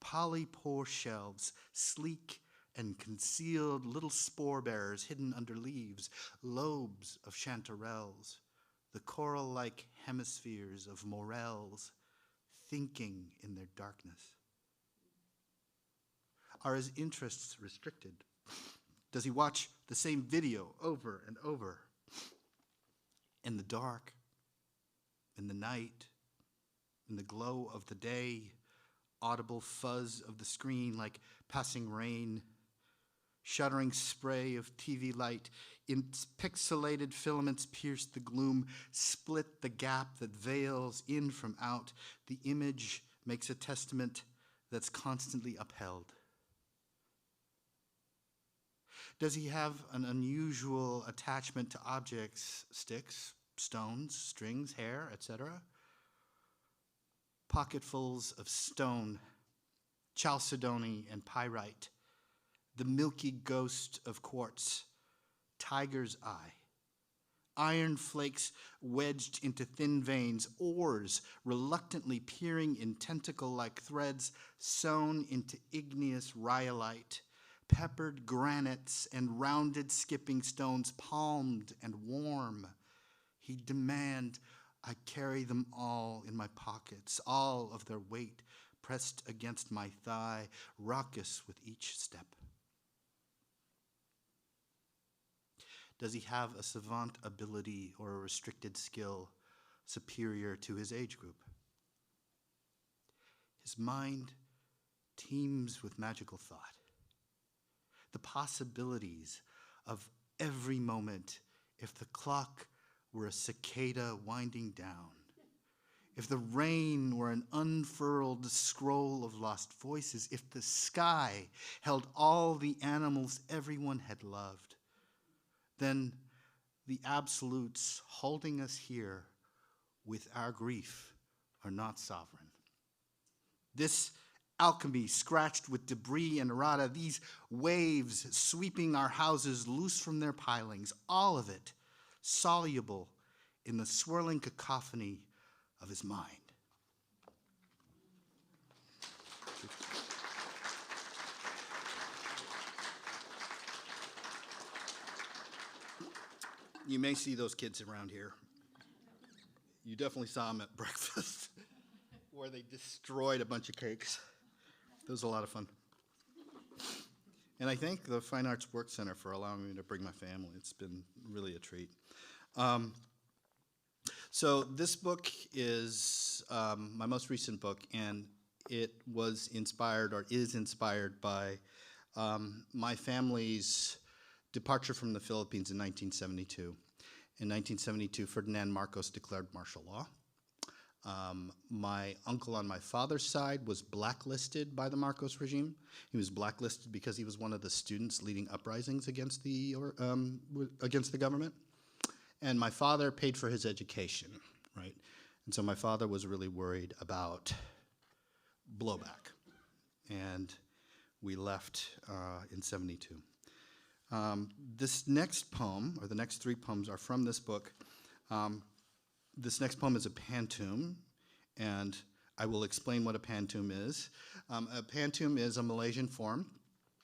Speaker 4: polypore shelves, sleek and concealed little spore bearers hidden under leaves, lobes of chanterelles, the coral-like hemispheres of morels, thinking in their darkness. Are his interests restricted? Does he watch the same video over and over? In the dark, in the night, in the glow of the day, audible fuzz of the screen like passing rain, shuddering spray of TV light, in pixelated filaments pierce the gloom, split the gap that veils in from out. The image makes a testament that's constantly upheld. Does he have an unusual attachment to objects, sticks, stones, strings, hair, etc.? Pocketfuls of stone, chalcedony and pyrite, the milky ghost of quartz, tiger's eye, iron flakes wedged into thin veins, ores reluctantly peering in tentacle-like threads sewn into igneous rhyolite, peppered granites and rounded skipping stones, palmed and warm. He'd demand I carry them all in my pockets, all of their weight pressed against my thigh, raucous with each step. Does he have a savant ability or a restricted skill superior to his age group? His mind teems with magical thought. The possibilities of every moment, if the clock were a cicada winding down, if the rain were an unfurled scroll of lost voices, if the sky held all the animals everyone had loved, then the absolutes holding us here with our grief are not sovereign. This alchemy scratched with debris and errata, these waves sweeping our houses loose from their pilings, all of it soluble in the swirling cacophony of his mind. You may see those kids around here. You definitely saw them at breakfast where they destroyed a bunch of cakes. It was a lot of fun. And I thank the Fine Arts Work Center for allowing me to bring my family. It's been really a treat. So this book is my most recent book, and it was inspired or is inspired by my family's departure from the Philippines in 1972. In 1972, Ferdinand Marcos declared martial law. My uncle on my father's side was blacklisted by the Marcos regime. He was blacklisted because he was one of the students leading uprisings against the government. And my father paid for his education, right? And so my father was really worried about blowback. And we left in 72. This next poem, or the next three poems, are from this book. This next poem is a pantoum, and I will explain what a pantoum is. A pantoum is a Malaysian form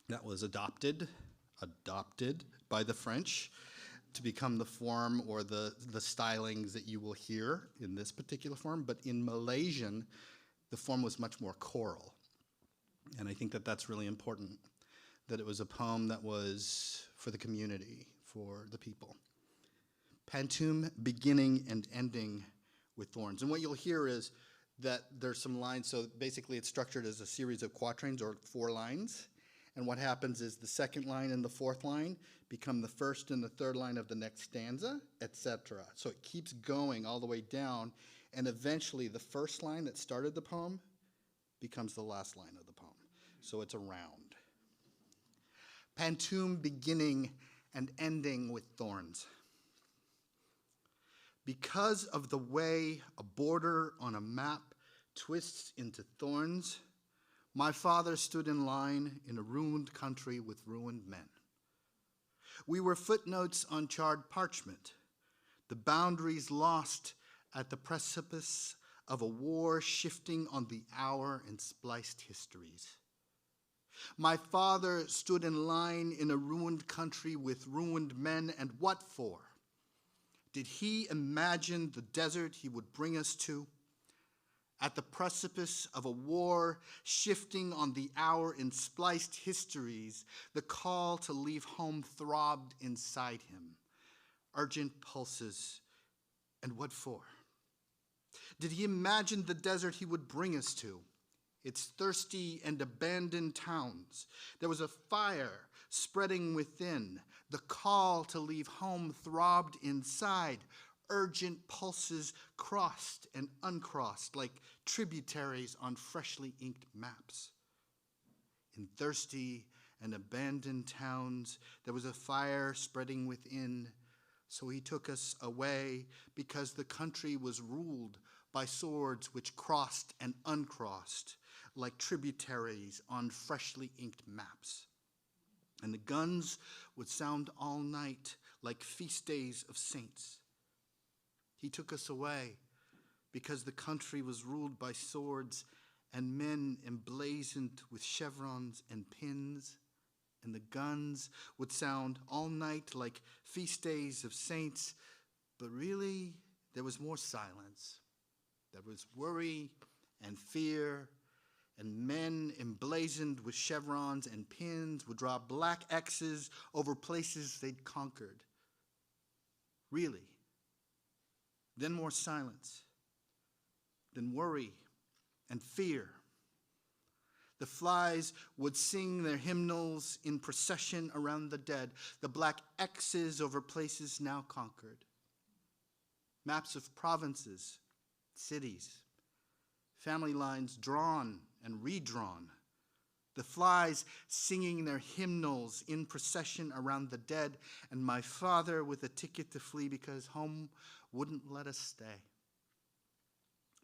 Speaker 4: that was adopted by the French to become the form or the stylings that you will hear in this particular form, but in Malaysian, the form was much more choral. And I think that that's really important, that it was a poem that was for the community, for the people. Pantoum beginning and ending with thorns. And what you'll hear is that there's some lines, so basically it's structured as a series of quatrains or 4 lines. And what happens is the second line and the fourth line become the first and the third line of the next stanza, etc. So it keeps going all the way down, and eventually the first line that started the poem becomes the last line of the poem. So it's a round. Pantoum beginning and ending with thorns. Because of the way a border on a map twists into thorns, My father stood in line in a ruined country with ruined men. We were footnotes on charred parchment, the boundaries lost at the precipice of a war shifting on the hour in spliced histories. My father stood in line in a ruined country with ruined men, and what for? Did he imagine the desert he would bring us to? At the precipice of a war shifting on the hour in spliced histories, the call to leave home throbbed inside him. Urgent pulses, and what for? Did he imagine the desert he would bring us to? Its thirsty and abandoned towns. There was a fire spreading within. The call to leave home throbbed inside. Urgent pulses crossed and uncrossed like tributaries on freshly inked maps. In thirsty and abandoned towns, there was a fire spreading within. So he took us away because the country was ruled by swords which crossed and uncrossed like tributaries on freshly inked maps. And the guns would sound all night like feast days of saints. He took us away because the country was ruled by swords and men emblazoned with chevrons and pins, and the guns would sound all night like feast days of saints, but really there was more silence. There was worry and fear, and men emblazoned with chevrons and pins would draw black X's over places they'd conquered. Really. Then more silence. Then worry and fear. The flies would sing their hymnals in procession around the dead, the black X's over places now conquered. Maps of provinces, cities, family lines drawn and redrawn. The flies singing their hymnals in procession around the dead, and my father with a ticket to flee because home wouldn't let us stay.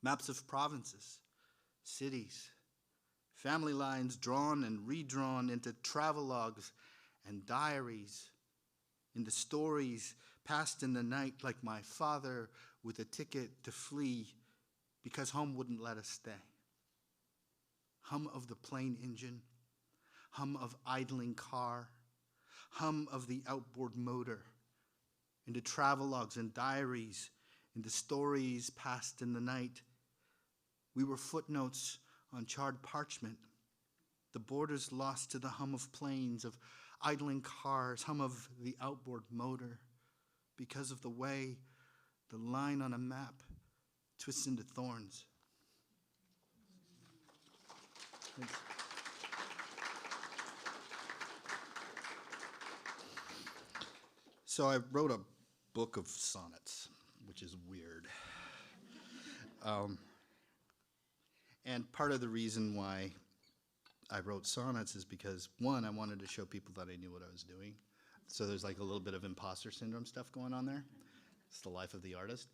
Speaker 4: Maps of provinces, cities, family lines drawn and redrawn into travelogues and diaries, into stories passed in the night like my father with a ticket to flee because home wouldn't let us stay. Hum of the plane engine, hum of idling car, hum of the outboard motor, into travelogues and diaries, into stories passed in the night. We were footnotes on charred parchment, the borders lost to the hum of planes, of idling cars, hum of the outboard motor, because of the way the line on a map twists into thorns. So I wrote a book of sonnets, which is weird. And part of the reason why I wrote sonnets is because, one, I wanted to show people that I knew what I was doing. So there's like a little bit of imposter syndrome stuff going on there. It's the life of the artist.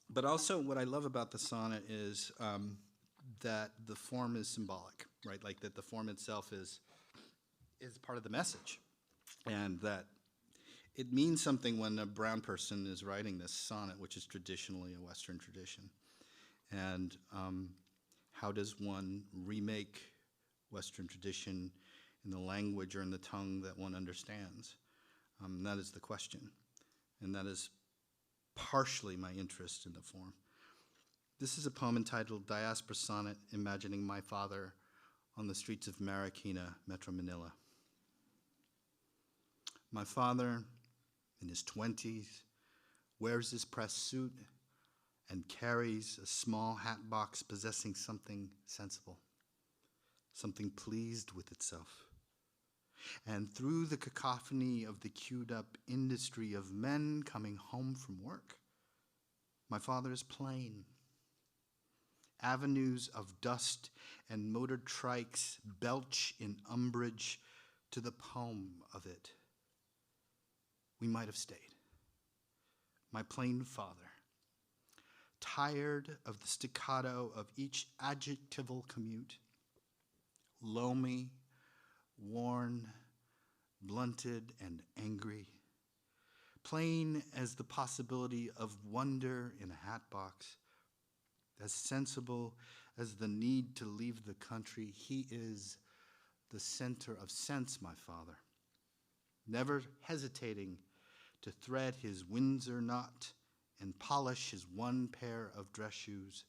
Speaker 4: But also what I love about the sonnet is that the form is symbolic, right? Like that the form itself is part of the message. And that it means something when a brown person is writing this sonnet, which is traditionally a Western tradition. And how does one remake Western tradition in the language or in the tongue that one understands? That is the question. And that is partially my interest in the form. This is a poem entitled Diaspora Sonnet, Imagining My Father on the Streets of Marikina, Metro Manila. My father, in his 20s, wears his press suit and carries a small hat box possessing something sensible, something pleased with itself. And through the cacophony of the queued-up industry of men coming home from work, my father is plain. Avenues of dust and motor trikes belch in umbrage to the poem of it. We might have stayed. My plain father, tired of the staccato of each adjectival commute, loamy, worn, blunted, and angry, plain as the possibility of wonder in a hat box, as sensible as the need to leave the country. He is the center of sense, my father, never hesitating to thread his Windsor knot and polish his one pair of dress shoes,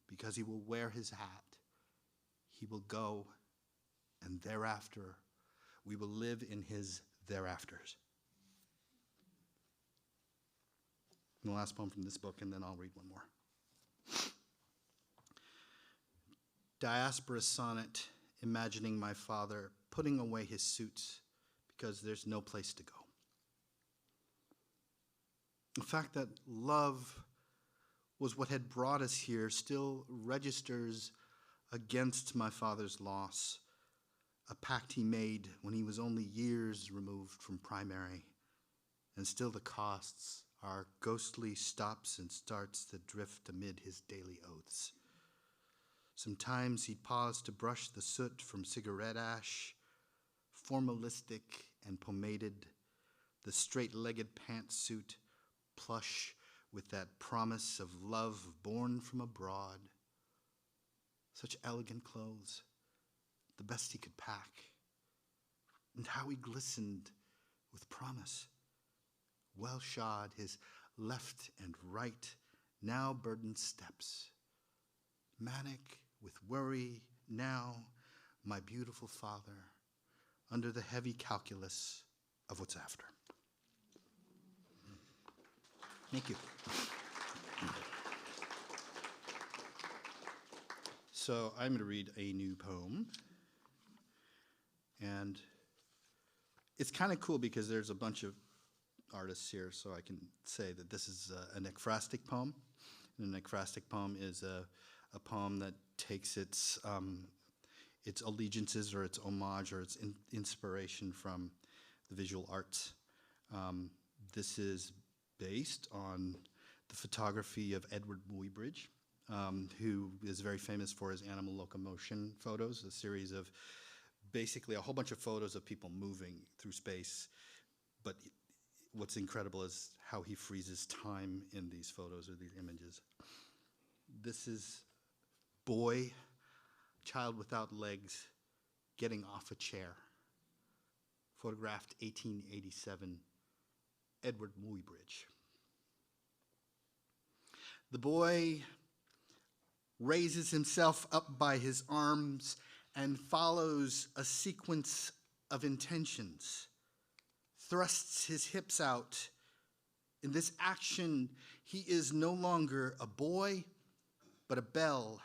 Speaker 4: because he will wear his hat. He will go, and thereafter we will live in his thereafters. And the last poem from this book, and then I'll read one more. Diaspora sonnet, imagining my father putting away his suits because there's no place to go. The fact that love was what had brought us here still registers against my father's loss, a pact he made when he was only years removed from primary, and still the costs are ghostly stops and starts that drift amid his daily oaths. Sometimes he'd pause to brush the soot from cigarette ash, formalistic and pomaded, the straight-legged pantsuit, plush with that promise of love born from abroad. Such elegant clothes, the best he could pack. And how he glistened with promise. Well shod, his left and right, now burdened steps. Manic with worry, now my beautiful father, under the heavy calculus of what's after. Thank you. So I'm going to read a new poem. And it's kind of cool because there's a bunch of artists here, so I can say that this is an ekphrastic poem. And an ekphrastic poem is a poem that takes its allegiances or its homage or its inspiration from the visual arts. This is based on the photography of Edward Muybridge, who is very famous for his animal locomotion photos, a series of basically a whole bunch of photos of people moving through space. But what's incredible is how he freezes time in these photos or these images. This is boy, child without legs, getting off a chair. Photographed 1887, Edward Muybridge. The boy raises himself up by his arms and follows a sequence of intentions, thrusts his hips out. In this action, he is no longer a boy, but a bell.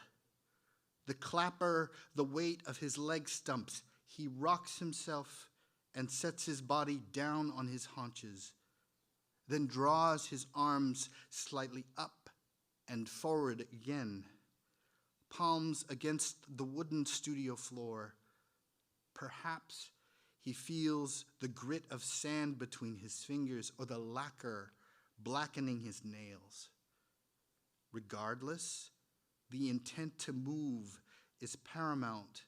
Speaker 4: The clapper, the weight of his leg stumps. He rocks himself and sets his body down on his haunches, then draws his arms slightly up and forward again, palms against the wooden studio floor. Perhaps he feels the grit of sand between his fingers or the lacquer blackening his nails. Regardless, the intent to move is paramount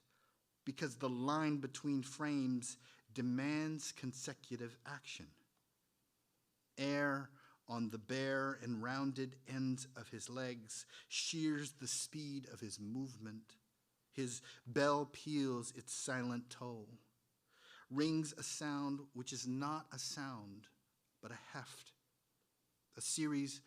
Speaker 4: because the line between frames demands consecutive action. Air on the bare and rounded ends of his legs shears the speed of his movement. His bell peals its silent toll, rings a sound which is not a sound, but a heft, a series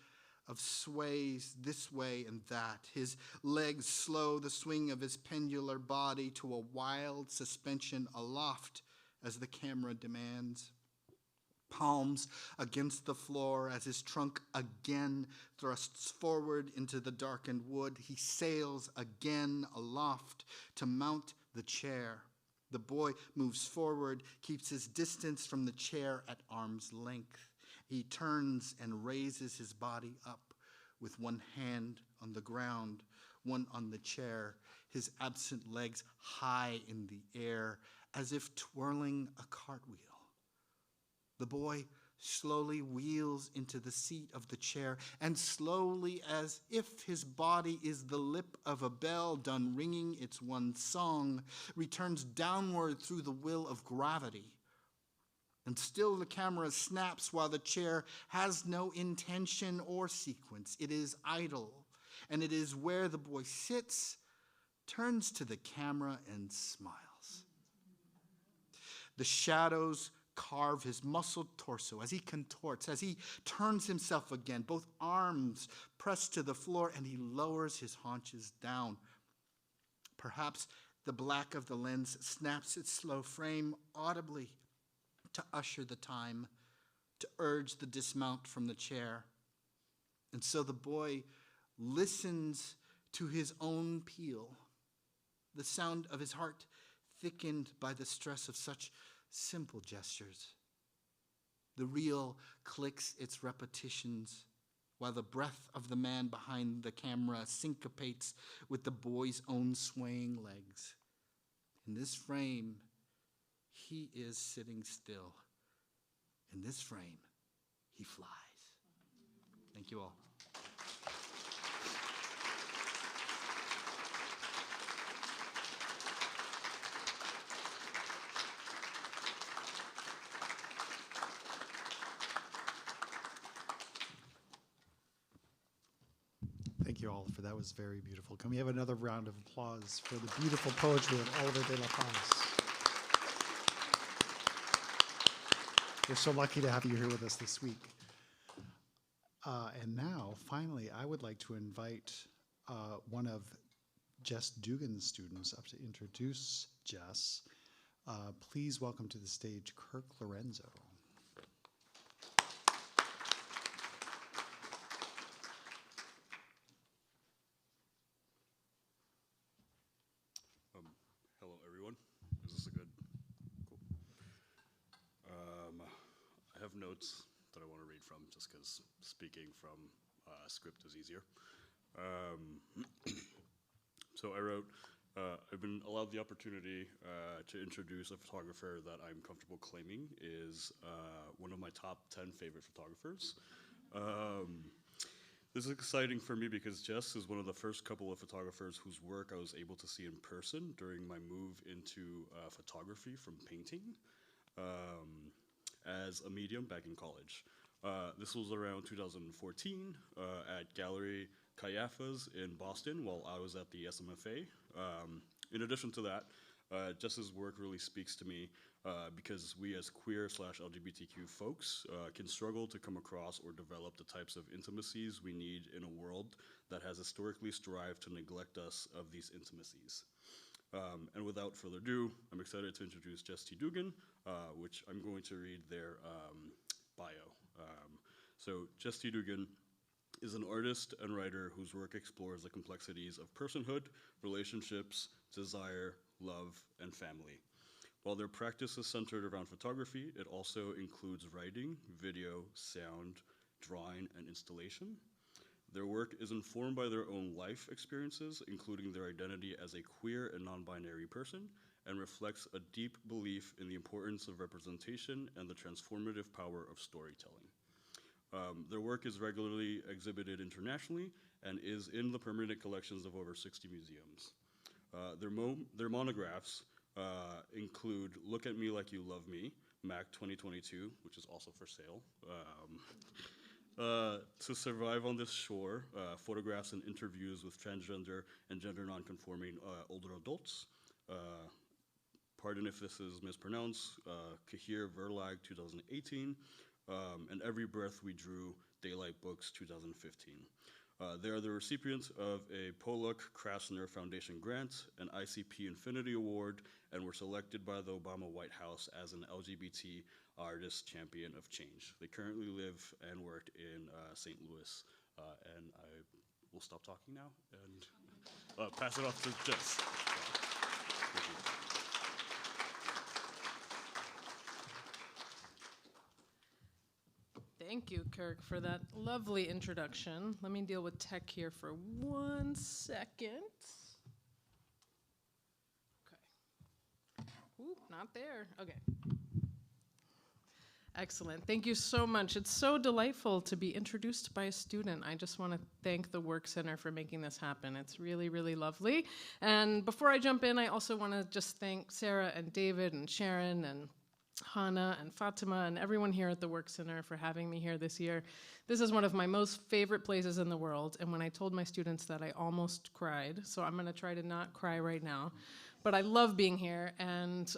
Speaker 4: of sways this way and that. His legs slow the swing of his pendular body to a wild suspension aloft as the camera demands. Palms against the floor as his trunk again thrusts forward into the darkened wood. He sails again aloft to mount the chair. The boy moves forward, keeps his distance from the chair at arm's length. He turns and raises his body up with one hand on the ground, one on the chair, his absent legs high in the air, as if twirling a cartwheel. The boy slowly wheels into the seat of the chair, and slowly, as if his body is the lip of a bell done ringing its one song, returns downward through the will of gravity. And still the camera snaps while the chair has no intention or sequence. It is idle, and it is where the boy sits, turns to the camera, and smiles. The shadows carve his muscled torso as he contorts, as he turns himself again, both arms pressed to the floor, and he lowers his haunches down. Perhaps the black of the lens snaps its slow frame audibly to usher the time, to urge the dismount from the chair. And so the boy listens to his own peal, the sound of his heart thickened by the stress of such simple gestures. The reel clicks its repetitions, while the breath of the man behind the camera syncopates with the boy's own swaying legs. In this frame, he is sitting still. In this frame, he flies. Thank you all.
Speaker 1: Thank you all for that. Was very beautiful. Can we have another round of applause for the beautiful poetry of Oliver de la Paz? We're so lucky to have you here with us this week. And now, finally, I would like to invite one of Jess Dugan's students up to introduce Jess. Please welcome to the stage Kirk Lorenzo.
Speaker 5: Hello, everyone. Is this a good? Cool. I have notes that I want to read from, just because speaking from a script is easier. So I wrote, I've been allowed the opportunity to introduce a photographer that I'm comfortable claiming is one of my top 10 favorite photographers. This is exciting for me because Jess is one of the first couple of photographers whose work I was able to see in person during my move into photography from painting as a medium back in college. This was around 2014 at Gallery Caiaphas in Boston while I was at the SMFA. In addition to that, Jess's work really speaks to me because we as queer/LGBTQ folks can struggle to come across or develop the types of intimacies we need in a world that has historically strived to neglect us of these intimacies. And without further ado, I'm excited to introduce Jess T. Dugan, which I'm going to read their bio. So Jess T. Dugan is an artist and writer whose work explores the complexities of personhood, relationships, desire, love, and family. While their practice is centered around photography, it also includes writing, video, sound, drawing, and installation. Their work is informed by their own life experiences, including their identity as a queer and non-binary person, and reflects a deep belief in the importance of representation and the transformative power of storytelling. Their work is regularly exhibited internationally and is in the permanent collections of over 60 museums. Their monographs include Look at Me Like You Love Me, MACK 2022, which is also for sale. To Survive on This Shore, photographs and interviews with transgender and gender nonconforming older adults. Pardon if this is mispronounced, Kahir Verlag 2018, and Every Breath We Drew, Daylight Books 2015. They are the recipients of a Pollock Krasner Foundation grant, an ICP Infinity Award, and were selected by the Obama White House as an LGBT Artist Champion of Change. They currently live and work in St. Louis, and I will stop talking now and pass it off to Jess. Thank you.
Speaker 6: Thank you, Kirk, for that lovely introduction. Let me deal with tech here for 1 second. Okay. Ooh, not there. Okay. Excellent. Thank you so much. It's so delightful to be introduced by a student. I just want to thank the Work Center for making this happen. It's really, really lovely. And before I jump in, I also want to just thank Sarah and David and Sharon and Hannah and Fatima and everyone here at the Work Center for having me here this year. This is one of my most favorite places in the world, and when I told my students that, I almost cried, so I'm going to try to not cry right now. But I love being here, and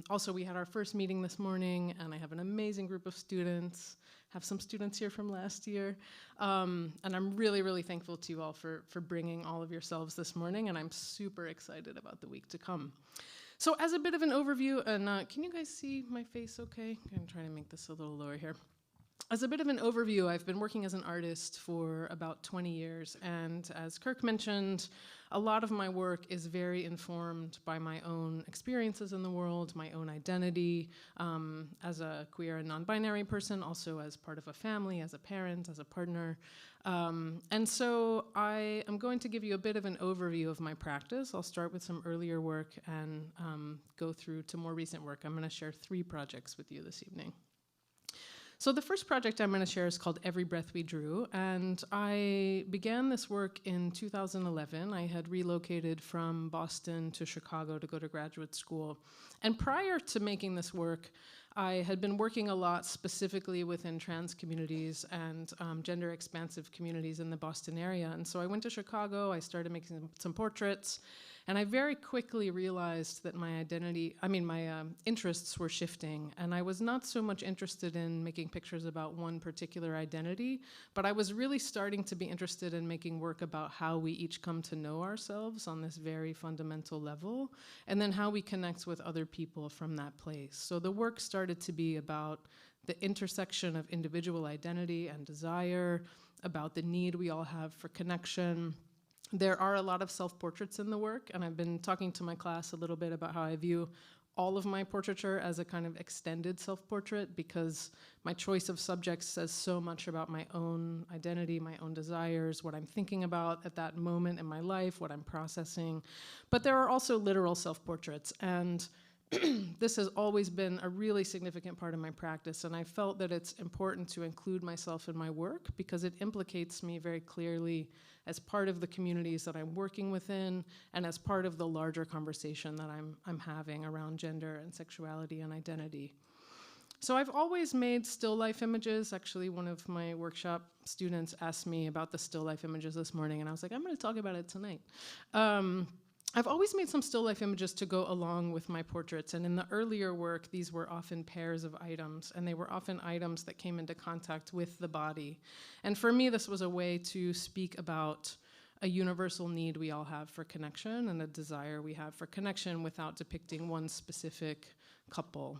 Speaker 6: also we had our first meeting this morning, and I have an amazing group of students, have some students here from last year, and I'm really, really thankful to you all for bringing all of yourselves this morning, and I'm super excited about the week to come. So as a bit of an overview, and can you guys see my face okay? I'm going to try to make this a little lower here. As a bit of an overview, I've been working as an artist for about 20 years, and as Kirk mentioned, a lot of my work is very informed by my own experiences in the world, my own identity, as a queer and non-binary person, also as part of a family, as a parent, as a partner. And so I am going to give you a bit of an overview of my practice. I'll start with some earlier work and go through to more recent work. I'm going to share 3 projects with you this evening. So the first project I'm going to share is called Every Breath We Drew, and I began this work in 2011. I had relocated from Boston to Chicago to go to graduate school. And prior to making this work, I had been working a lot specifically within trans communities and gender-expansive communities in the Boston area. And so I went to Chicago, I started making some portraits, and I very quickly realized that my interests were shifting, and I was not so much interested in making pictures about one particular identity, but I was really starting to be interested in making work about how we each come to know ourselves on this very fundamental level, and then how we connect with other people from that place. So the work started to be about the intersection of individual identity and desire, about the need we all have for connection. There are a lot of self-portraits in the work, and I've been talking to my class a little bit about how I view all of my portraiture as a kind of extended self-portrait, because my choice of subjects says so much about my own identity, my own desires, what I'm thinking about at that moment in my life, what I'm processing. But there are also literal self-portraits, and this has always been a really significant part of my practice, and I felt that it's important to include myself in my work because it implicates me very clearly as part of the communities that I'm working within and as part of the larger conversation that I'm having around gender and sexuality and identity. So I've always made still life images. Actually, one of my workshop students asked me about the still life images this morning, and I was like, I'm going to talk about it tonight. I've always made some still life images to go along with my portraits, and in the earlier work, these were often pairs of items, and they were often items that came into contact with the body. And for me, this was a way to speak about a universal need we all have for connection and a desire we have for connection without depicting one specific couple.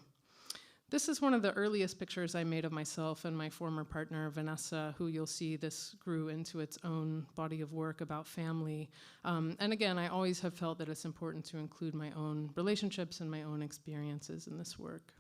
Speaker 6: This is one of the earliest pictures I made of myself and my former partner, Vanessa, who you'll see this grew into its own body of work about family. And again, I always have felt that it's important to include my own relationships and my own experiences in this work.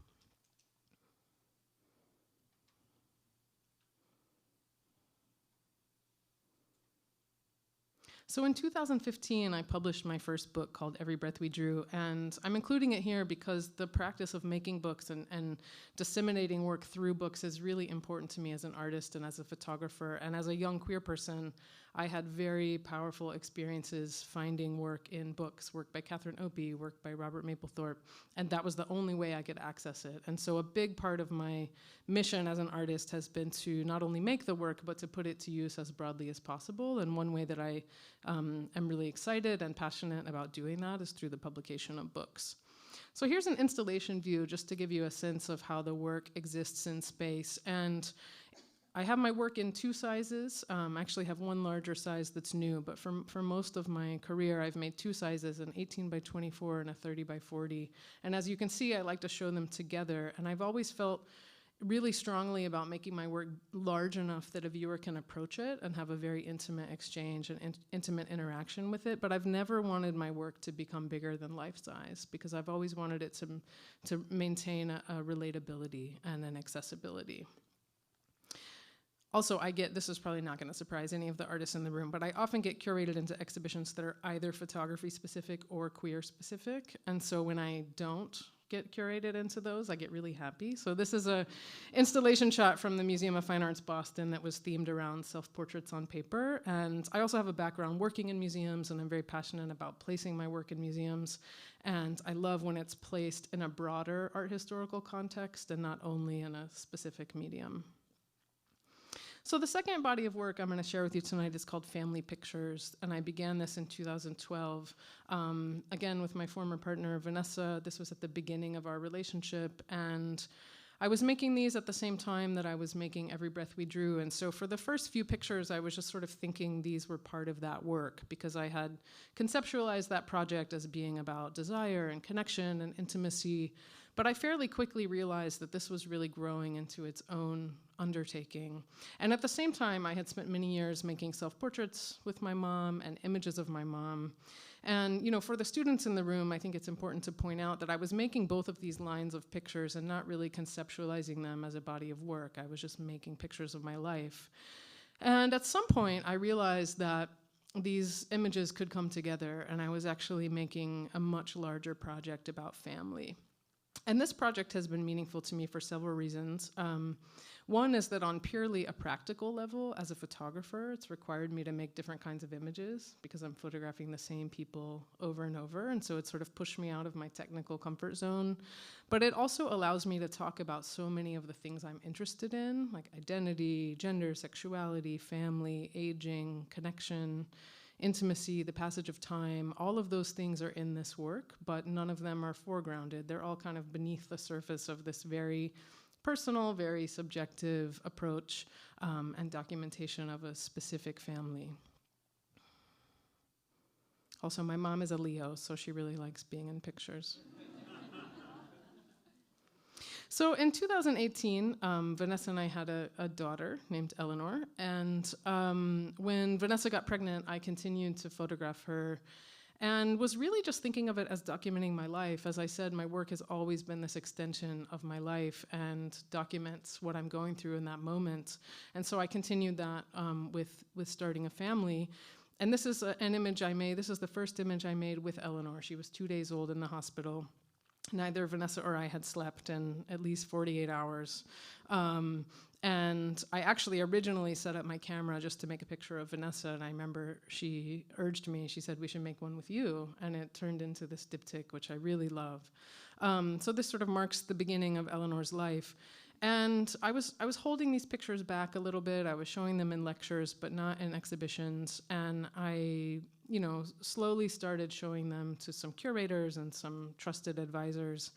Speaker 6: So in 2015, I published my first book called Every Breath We Drew, and I'm including it here because the practice of making books and disseminating work through books is really important to me as an artist and as a photographer. And as a young queer person, I had very powerful experiences finding work in books, work by Catherine Opie, work by Robert Mapplethorpe, and that was the only way I could access it. And so a big part of my mission as an artist has been to not only make the work, but to put it to use as broadly as possible. And one way that I am really excited and passionate about doing that is through the publication of books. So here's an installation view just to give you a sense of how the work exists in space. And I have my work in 2 sizes. I actually have one larger size that's new, but for most of my career, I've made 2 sizes, an 18 by 24 and a 30 by 40. And as you can see, I like to show them together. And I've always felt really strongly about making my work large enough that a viewer can approach it and have a very intimate exchange and intimate interaction with it. But I've never wanted my work to become bigger than life size because I've always wanted it to maintain a relatability and an accessibility. Also, this is probably not going to surprise any of the artists in the room, but I often get curated into exhibitions that are either photography specific or queer specific. And so when I don't get curated into those, I get really happy. So this is a installation shot from the Museum of Fine Arts Boston that was themed around self-portraits on paper. And I also have a background working in museums, and I'm very passionate about placing my work in museums. And I love when it's placed in a broader art historical context and not only in a specific medium. So the second body of work I'm going to share with you tonight is called Family Pictures, and I began this in 2012. Again, with my former partner, Vanessa. This was at the beginning of our relationship, and I was making these at the same time that I was making Every Breath We Drew, and so for the first few pictures, I was just sort of thinking these were part of that work, because I had conceptualized that project as being about desire and connection and intimacy, but I fairly quickly realized that this was really growing into its own undertaking. And at the same time, I had spent many years making self-portraits with my mom and images of my mom. And for the students in the room, I think it's important to point out that I was making both of these lines of pictures and not really conceptualizing them as a body of work. I was just making pictures of my life. And at some point, I realized that these images could come together, and I was actually making a much larger project about family. And this project has been meaningful to me for several reasons. One is that on purely a practical level, as a photographer, it's required me to make different kinds of images because I'm photographing the same people over and over, and so it sort of pushed me out of my technical comfort zone. But it also allows me to talk about so many of the things I'm interested in, like identity, gender, sexuality, family, aging, connection, intimacy, the passage of time. All of those things are in this work, but none of them are foregrounded. They're all kind of beneath the surface of this very personal, very subjective approach and documentation of a specific family. Also, my mom is a Leo, so she really likes being in pictures. So in 2018, Vanessa and I had a daughter named Eleanor, and when Vanessa got pregnant, I continued to photograph her and was really just thinking of it as documenting my life. As I said, my work has always been this extension of my life and documents what I'm going through in that moment. And so I continued that with starting a family. And this is an image I made. This is the first image I made with Eleanor. She was 2 days old in the hospital. Neither Vanessa or I had slept in at least 48 hours. And I actually originally set up my camera just to make a picture of Vanessa, and I remember she urged me, she said, we should make one with you, and it turned into this diptych, which I really love. So this sort of marks the beginning of Eleanor's life. And I was holding these pictures back a little bit. I was showing them in lectures, but not in exhibitions, and I slowly started showing them to some curators and some trusted advisors.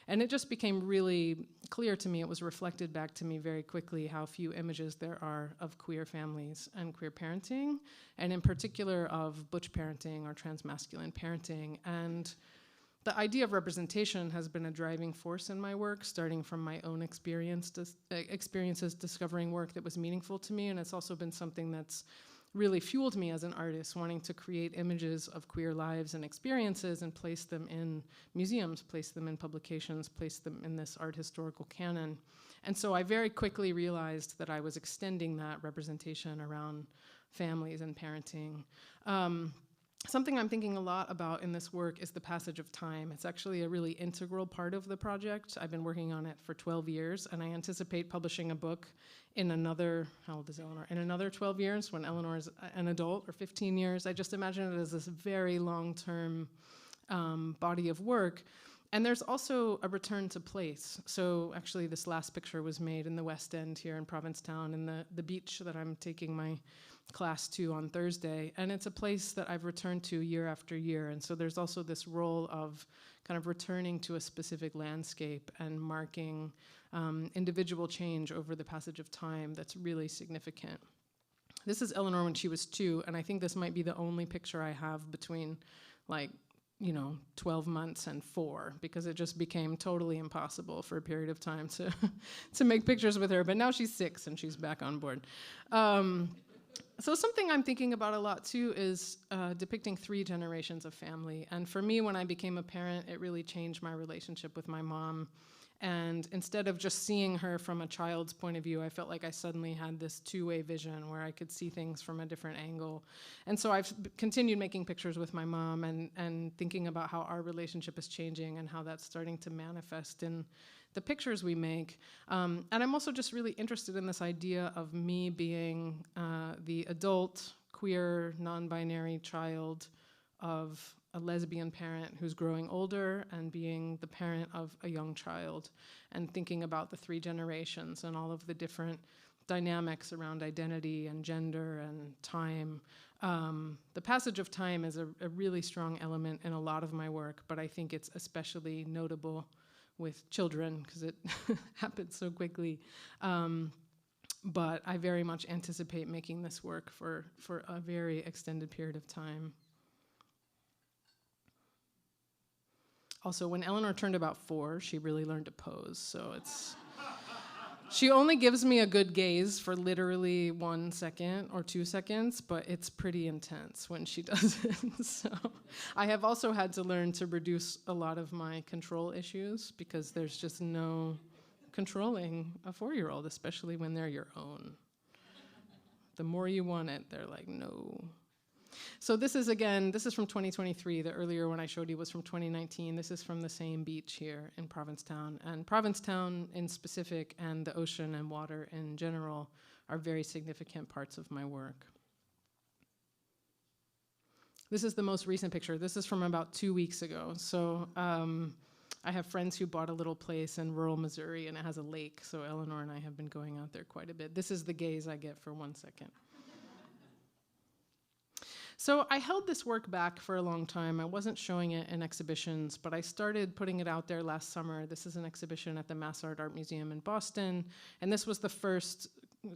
Speaker 6: And it just became really clear to me, it was reflected back to me very quickly how few images there are of queer families and queer parenting, and in particular of butch parenting or transmasculine parenting. And the idea of representation has been a driving force in my work, starting from my own experiences discovering work that was meaningful to me, and it's also been something that's really fueled me as an artist, wanting to create images of queer lives and experiences and place them in museums, place them in publications, place them in this art historical canon. And so I very quickly realized that I was extending that representation around families and parenting. Something I'm thinking a lot about in this work is the passage of time. It's actually a really integral part of the project. I've been working on it for 12 years, and I anticipate publishing a book in another, how old is Eleanor? In another 12 years, when Eleanor is an adult, or 15 years. I just imagine it as this very long-term body of work. And there's also a return to place. So actually this last picture was made in the West End here in Provincetown, in the beach that I'm taking my class to on Thursday. And it's a place that I've returned to year after year. And so there's also this role of kind of returning to a specific landscape and marking individual change over the passage of time that's really significant. This is Eleanor when she was 2, and I think this might be the only picture I have between 12 months and 4, because it just became totally impossible for a period of time to make pictures with her. But now she's 6 and she's back on board. So something I'm thinking about a lot too is depicting 3 generations of family. And for me, when I became a parent, it really changed my relationship with my mom. And And instead of just seeing her from a child's point of view, I felt like I suddenly had this two-way vision where I could see things from a different angle. And so I've continued making pictures with my mom and thinking about how our relationship is changing and how that's starting to manifest in the pictures we make. And I'm also just really interested in this idea of me being the adult, queer, non-binary child of a lesbian parent who's growing older and being the parent of a young child, and thinking about the 3 generations and all of the different dynamics around identity and gender and time. The passage of time is a really strong element in a lot of my work, but I think it's especially notable with children because it happens so quickly. But I very much anticipate making this work for a very extended period of time. Also, when Eleanor turned about 4, she really learned to pose, so it's... She only gives me a good gaze for literally 1 second or 2 seconds, but it's pretty intense when she does it. So I have also had to learn to reduce a lot of my control issues because there's just no controlling a 4-year-old, especially when they're your own. The more you want it, they're like, no. So this is from 2023. The earlier one I showed you was from 2019. This is from the same beach here in Provincetown. And Provincetown in specific and the ocean and water in general are very significant parts of my work. This is the most recent picture. This is from about 2 weeks ago. So I have friends who bought a little place in rural Missouri, and it has a lake. So Eleanor and I have been going out there quite a bit. This is the gaze I get for 1 second. So I held this work back for a long time. I wasn't showing it in exhibitions, but I started putting it out there last summer. This is an exhibition at the Massard Art Museum in Boston, and this was the first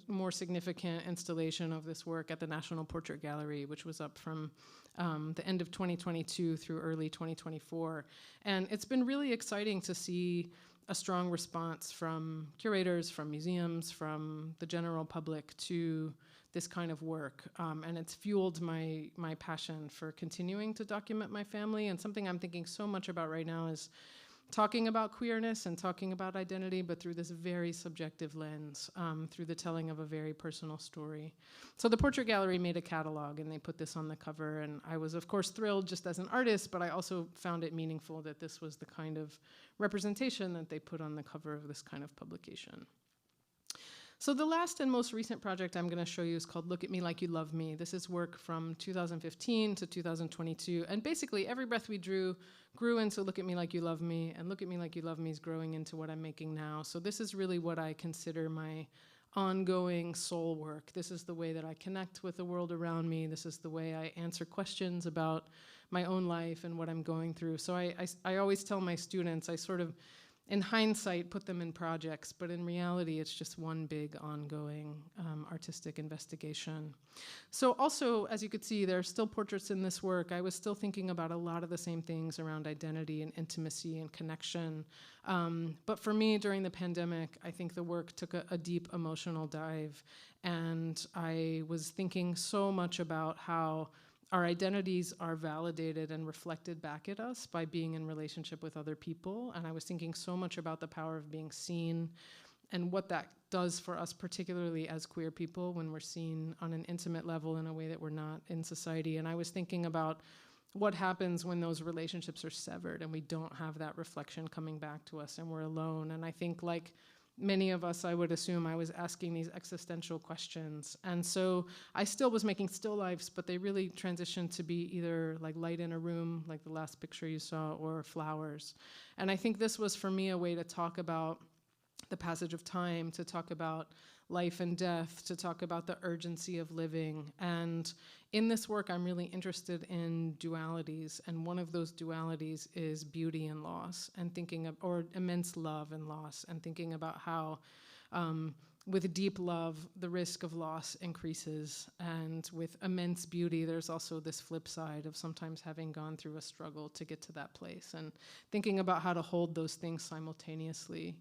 Speaker 6: more significant installation of this work at the National Portrait Gallery, which was up from the end of 2022 through early 2024. And it's been really exciting to see a strong response from curators, from museums, from the general public to this kind of work, and it's fueled my passion for continuing to document my family. And something I'm thinking so much about right now is talking about queerness and talking about identity, but through this very subjective lens, through the telling of a very personal story. So the Portrait Gallery made a catalog, and they put this on the cover, and I was, of course, thrilled just as an artist, but I also found it meaningful that this was the kind of representation that they put on the cover of this kind of publication. So the last and most recent project I'm going to show you is called Look at Me Like You Love Me. This is work from 2015 to 2022. And basically, Every Breath We Drew grew into Look at Me Like You Love Me, and Look at Me Like You Love Me is growing into what I'm making now. So this is really what I consider my ongoing soul work. This is the way that I connect with the world around me. This is the way I answer questions about my own life and what I'm going through. So I always tell my students, I sort of, in hindsight, put them in projects, but in reality, it's just one big ongoing artistic investigation. So also, as you could see, there are still portraits in this work. I was still thinking about a lot of the same things around identity and intimacy and connection. But for me, during the pandemic, I think the work took a deep emotional dive, and I was thinking so much about how our identities are validated and reflected back at us by being in relationship with other people. And I was thinking so much about the power of being seen and what that does for us, particularly as queer people, when we're seen on an intimate level in a way that we're not in society. And I was thinking about what happens when those relationships are severed and we don't have that reflection coming back to us and we're alone. And I think, like many of us, I would assume, I was asking these existential questions. And so I still was making still lifes, but they really transitioned to be either like light in a room, like the last picture you saw, or flowers. And I think this was, for me, a way to talk about the passage of time, to talk about life and death, to talk about the urgency of living. And in this work, I'm really interested in dualities, and one of those dualities is beauty and loss, and thinking of, or immense love and loss, and thinking about how with deep love, the risk of loss increases, and with immense beauty, there's also this flip side of sometimes having gone through a struggle to get to that place, and thinking about how to hold those things simultaneously.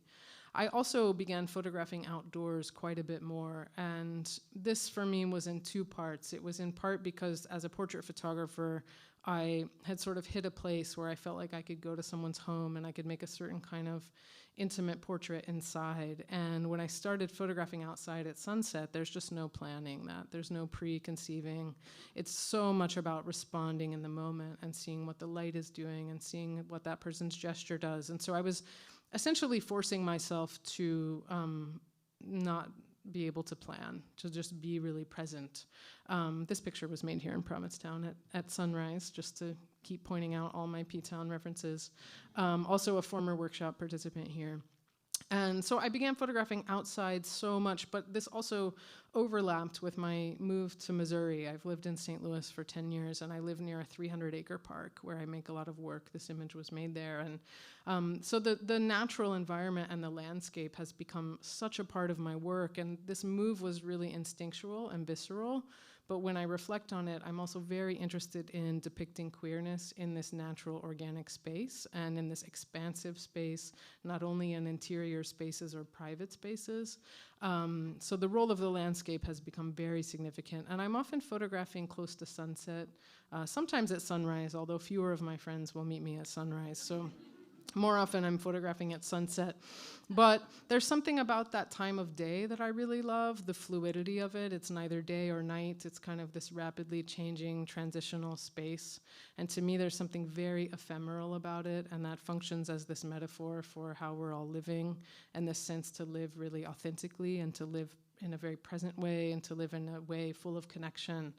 Speaker 6: I also began photographing outdoors quite a bit more, and this for me was in two parts. It was in part because as a portrait photographer, I had sort of hit a place where I felt like I could go to someone's home and I could make a certain kind of intimate portrait inside. And when I started photographing outside at sunset, there's just no planning that. There's no preconceiving. It's so much about responding in the moment and seeing what the light is doing and seeing what that person's gesture does. And so I was essentially forcing myself to not be able to plan, to just be really present. This picture was made here in Provincetown at sunrise, just to keep pointing out all my P-Town references. Also a former workshop participant here. And so I began photographing outside so much, but this also overlapped with my move to Missouri. I've lived in St. Louis for 10 years, and I live near a 300-acre park where I make a lot of work. This image was made there. And so the natural environment and the landscape has become such a part of my work, and this move was really instinctual and visceral. But when I reflect on it, I'm also very interested in depicting queerness in this natural organic space and in this expansive space, not only in interior spaces or private spaces. So the role of the landscape has become very significant. And I'm often photographing close to sunset, sometimes at sunrise, although fewer of my friends will meet me at sunrise. So more often I'm photographing at sunset. But there's something about that time of day that I really love, the fluidity of it. It's neither day or night. It's kind of this rapidly changing transitional space. And to me, there's something very ephemeral about it, and that functions as this metaphor for how we're all living, and this sense to live really authentically and to live in a very present way and to live in a way full of connection.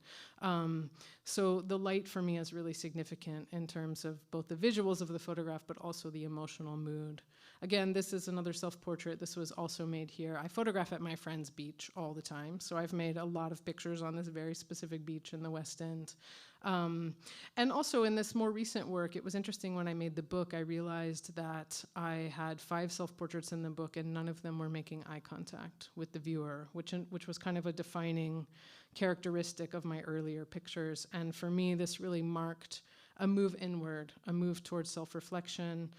Speaker 6: So the light for me is really significant in terms of both the visuals of the photograph, but also the emotional mood. Again, this is another self-portrait. This was also made here. I photograph at my friend's beach all the time, so I've made a lot of pictures on this very specific beach in the West End. And also in this more recent work, it was interesting when I made the book, I realized that I had 5 self-portraits in the book and none of them were making eye contact with the viewer, which was kind of a defining characteristic of my earlier pictures. And for me, this really marked a move inward, a move towards self-reflection,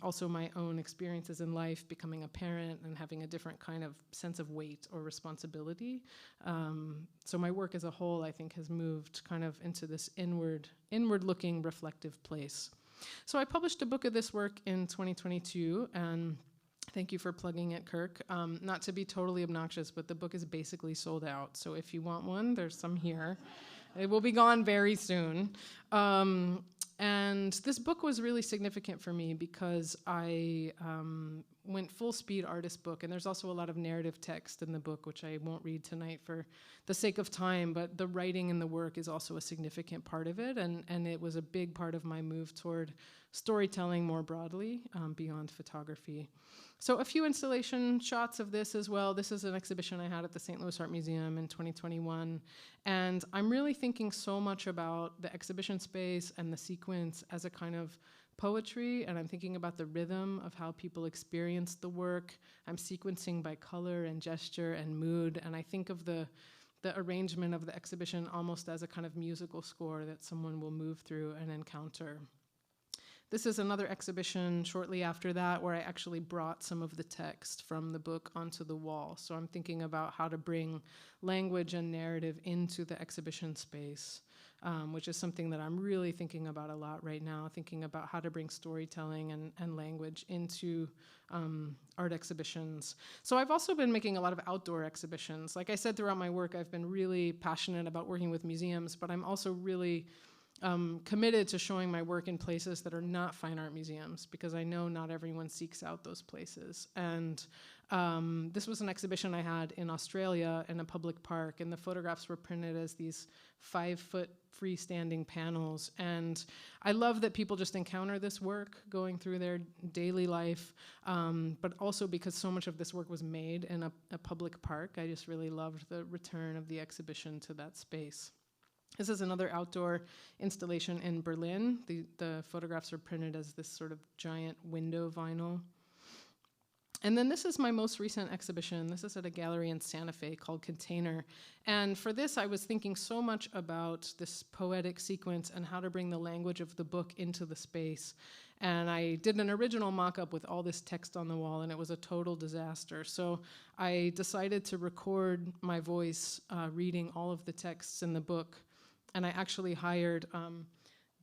Speaker 6: also my own experiences in life, becoming a parent and having a different kind of sense of weight or responsibility. So my work as a whole, I think, has moved kind of into this inward-looking, reflective place. So I published a book of this work in 2022, and thank you for plugging it, Kirk. Not to be totally obnoxious, but the book is basically sold out. So if you want one, there's some here. It will be gone very soon. And this book was really significant for me because I went full speed artist book, and there's also a lot of narrative text in the book, which I won't read tonight for the sake of time, but the writing in the work is also a significant part of it, and it was a big part of my move toward storytelling more broadly, beyond photography. So a few installation shots of this as well. This is an exhibition I had at the St. Louis Art Museum in 2021. And I'm really thinking so much about the exhibition space and the sequence as a kind of poetry, and I'm thinking about the rhythm of how people experience the work. I'm sequencing by color and gesture and mood, and I think of the arrangement of the exhibition almost as a kind of musical score that someone will move through and encounter. This is another exhibition shortly after that where I actually brought some of the text from the book onto the wall. So I'm thinking about how to bring language and narrative into the exhibition space, which is something that I'm really thinking about a lot right now, thinking about how to bring storytelling and language into art exhibitions. So I've also been making a lot of outdoor exhibitions. Like I said, throughout my work, I've been really passionate about working with museums, but I'm also really committed to showing my work in places that are not fine art museums, because I know not everyone seeks out those places. And this was an exhibition I had in Australia in a public park, and the photographs were printed as these 5-foot freestanding panels. And I love that people just encounter this work going through their daily life, but also because so much of this work was made in a public park, I just really loved the return of the exhibition to that space. This is another outdoor installation in Berlin. The photographs are printed as this sort of giant window vinyl. And then this is my most recent exhibition. This is at a gallery in Santa Fe called Container. And for this, I was thinking so much about this poetic sequence and how to bring the language of the book into the space. And I did an original mock-up with all this text on the wall, and it was a total disaster. So I decided to record my voice reading all of the texts in the book. And I actually hired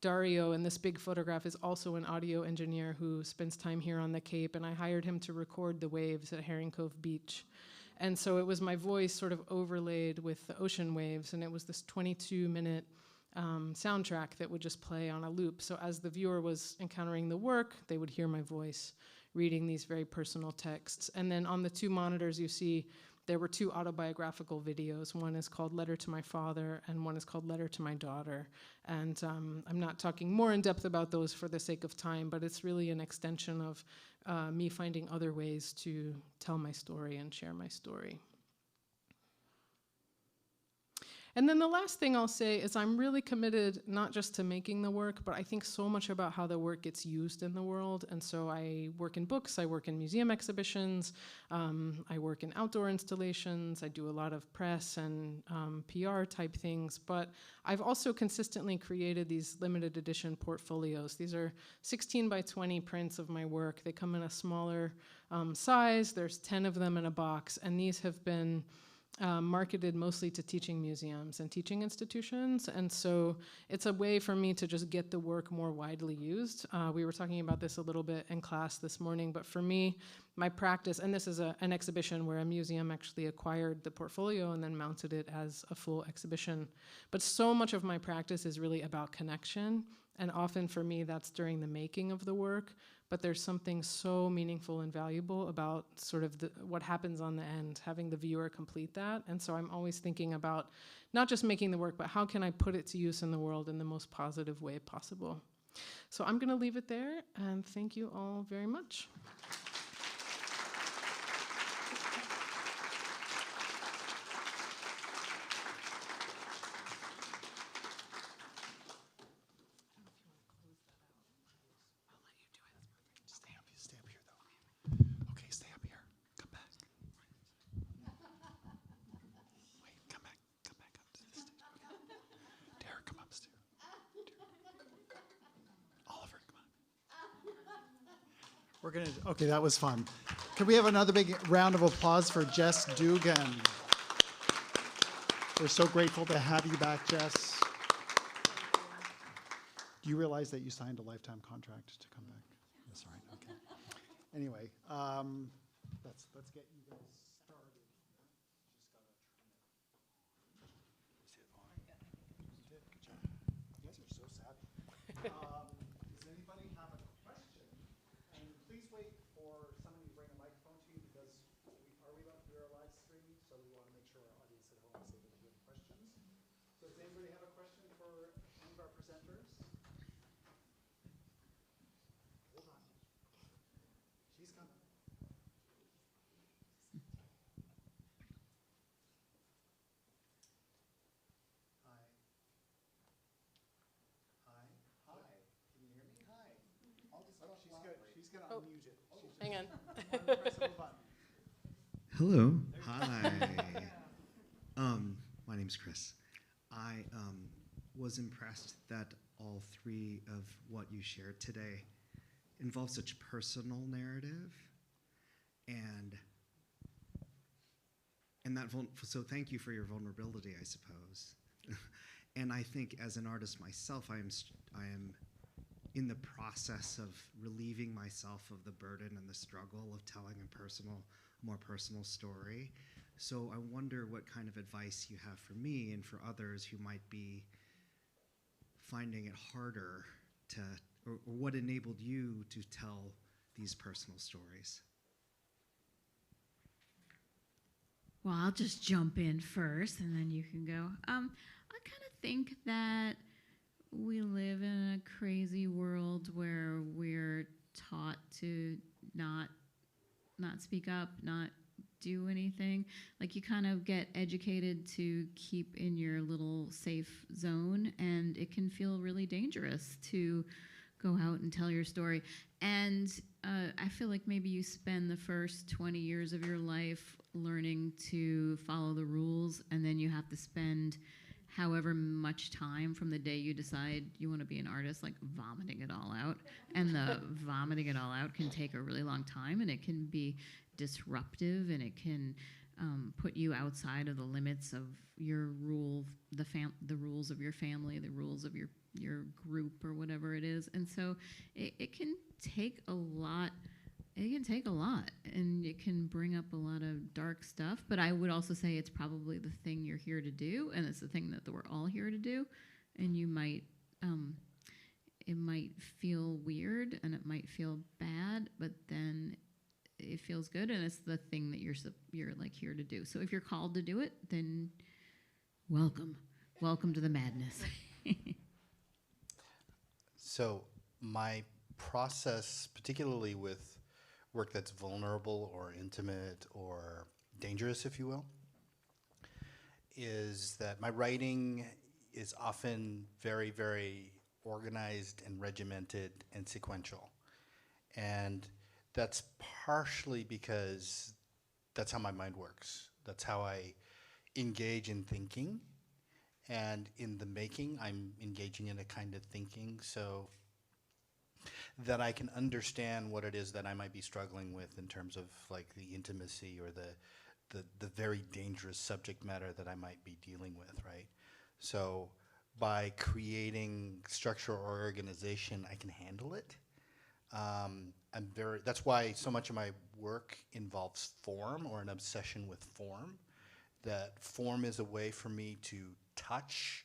Speaker 6: Dario, in this big photograph, is also an audio engineer who spends time here on the Cape, and I hired him to record the waves at Herring Cove Beach. And so it was my voice sort of overlaid with the ocean waves, and it was this 22-minute soundtrack that would just play on a loop. So as the viewer was encountering the work, they would hear my voice reading these very personal texts. And then on the two monitors you see there were two autobiographical videos. One is called Letter to My Father, and one is called Letter to My Daughter. And I'm not talking more in depth about those for the sake of time, but it's really an extension of me finding other ways to tell my story and share my story. And then the last thing I'll say is I'm really committed not just to making the work, but I think so much about how the work gets used in the world. And so I work in books, I work in museum exhibitions, I work in outdoor installations, I do a lot of press and PR type things, but I've also consistently created these limited edition portfolios. These are 16 by 20 prints of my work. They come in a smaller size. There's 10 of them in a box, and these have been marketed mostly to teaching museums and teaching institutions. And so it's a way for me to just get the work more widely used. We were talking about this a little bit in class this morning, but for me, my practice, and this is an exhibition where a museum actually acquired the portfolio and then mounted it as a full exhibition. But so much of my practice is really about connection. And often for me, that's during the making of the work. But there's something so meaningful and valuable about sort of what happens on the end, having the viewer complete that. And so I'm always thinking about not just making the work, but how can I put it to use in the world in the most positive way possible. So I'm going to leave it there, and thank you all very much.
Speaker 1: Okay, that was fun. Can we have another big round of applause for Jess Dugan? We're so grateful to have you back, Jess. Do you realize that you signed a lifetime contract to come back? That's right, okay. Anyway, let's get you guys started. Good job. You guys are so savvy. Does anybody have a question? And please wait for somebody to bring a microphone to you because we're a live stream, so we want to make sure our audience at home is able to hear the questions. So does anybody have a question for any of our presenters? Hold on. She's coming. Hi. Hi. Hi. Can you hear me? Hi. She's good. She's going to unmute it.
Speaker 6: Hang on.
Speaker 1: Press the button.
Speaker 7: Hello. Hi. My name's Chris. I was impressed that all three of what you shared today involve such personal narrative, and that so thank you for your vulnerability, I suppose. And I think as an artist myself, I am in the process of relieving myself of the burden and the struggle of telling a more personal story. So I wonder what kind of advice you have for me and for others who might be finding it harder to, or what enabled you to tell these personal stories.
Speaker 8: Well, I'll just jump in first, and then you can go. I kind of think that we live in a crazy world where we're taught to not speak up, not do anything. Like, you kind of get educated to keep in your little safe zone, and it can feel really dangerous to go out and tell your story. And I feel like maybe you spend the first 20 years of your life learning to follow the rules, and then you have to spend however much time from the day you decide you want to be an artist, like vomiting it all out. And the vomiting it all out can take a really long time, and it can be disruptive, and it can put you outside of the limits of your rule, the rules of your family, the rules of your group, or whatever it is. And so it can take a lot. It can take a lot, and it can bring up a lot of dark stuff. But I would also say it's probably the thing you're here to do, and it's the thing that we're all here to do. And you might, it might feel weird, and it might feel bad, but then it feels good, and it's the thing that you're like here to do. So if you're called to do it, then welcome to the madness.
Speaker 4: So my process, particularly with work that's vulnerable or intimate or dangerous, if you will, is that my writing is often very, very organized and regimented and sequential. And that's partially because that's how my mind works. That's how I engage in thinking. And in the making, I'm engaging in a kind of thinking so that I can understand what it is that I might be struggling with in terms of like the intimacy or the very dangerous subject matter that I might be dealing with, right? So by creating structure or organization, I can handle it. That's why so much of my work involves form, or an obsession with form. That form is a way for me to touch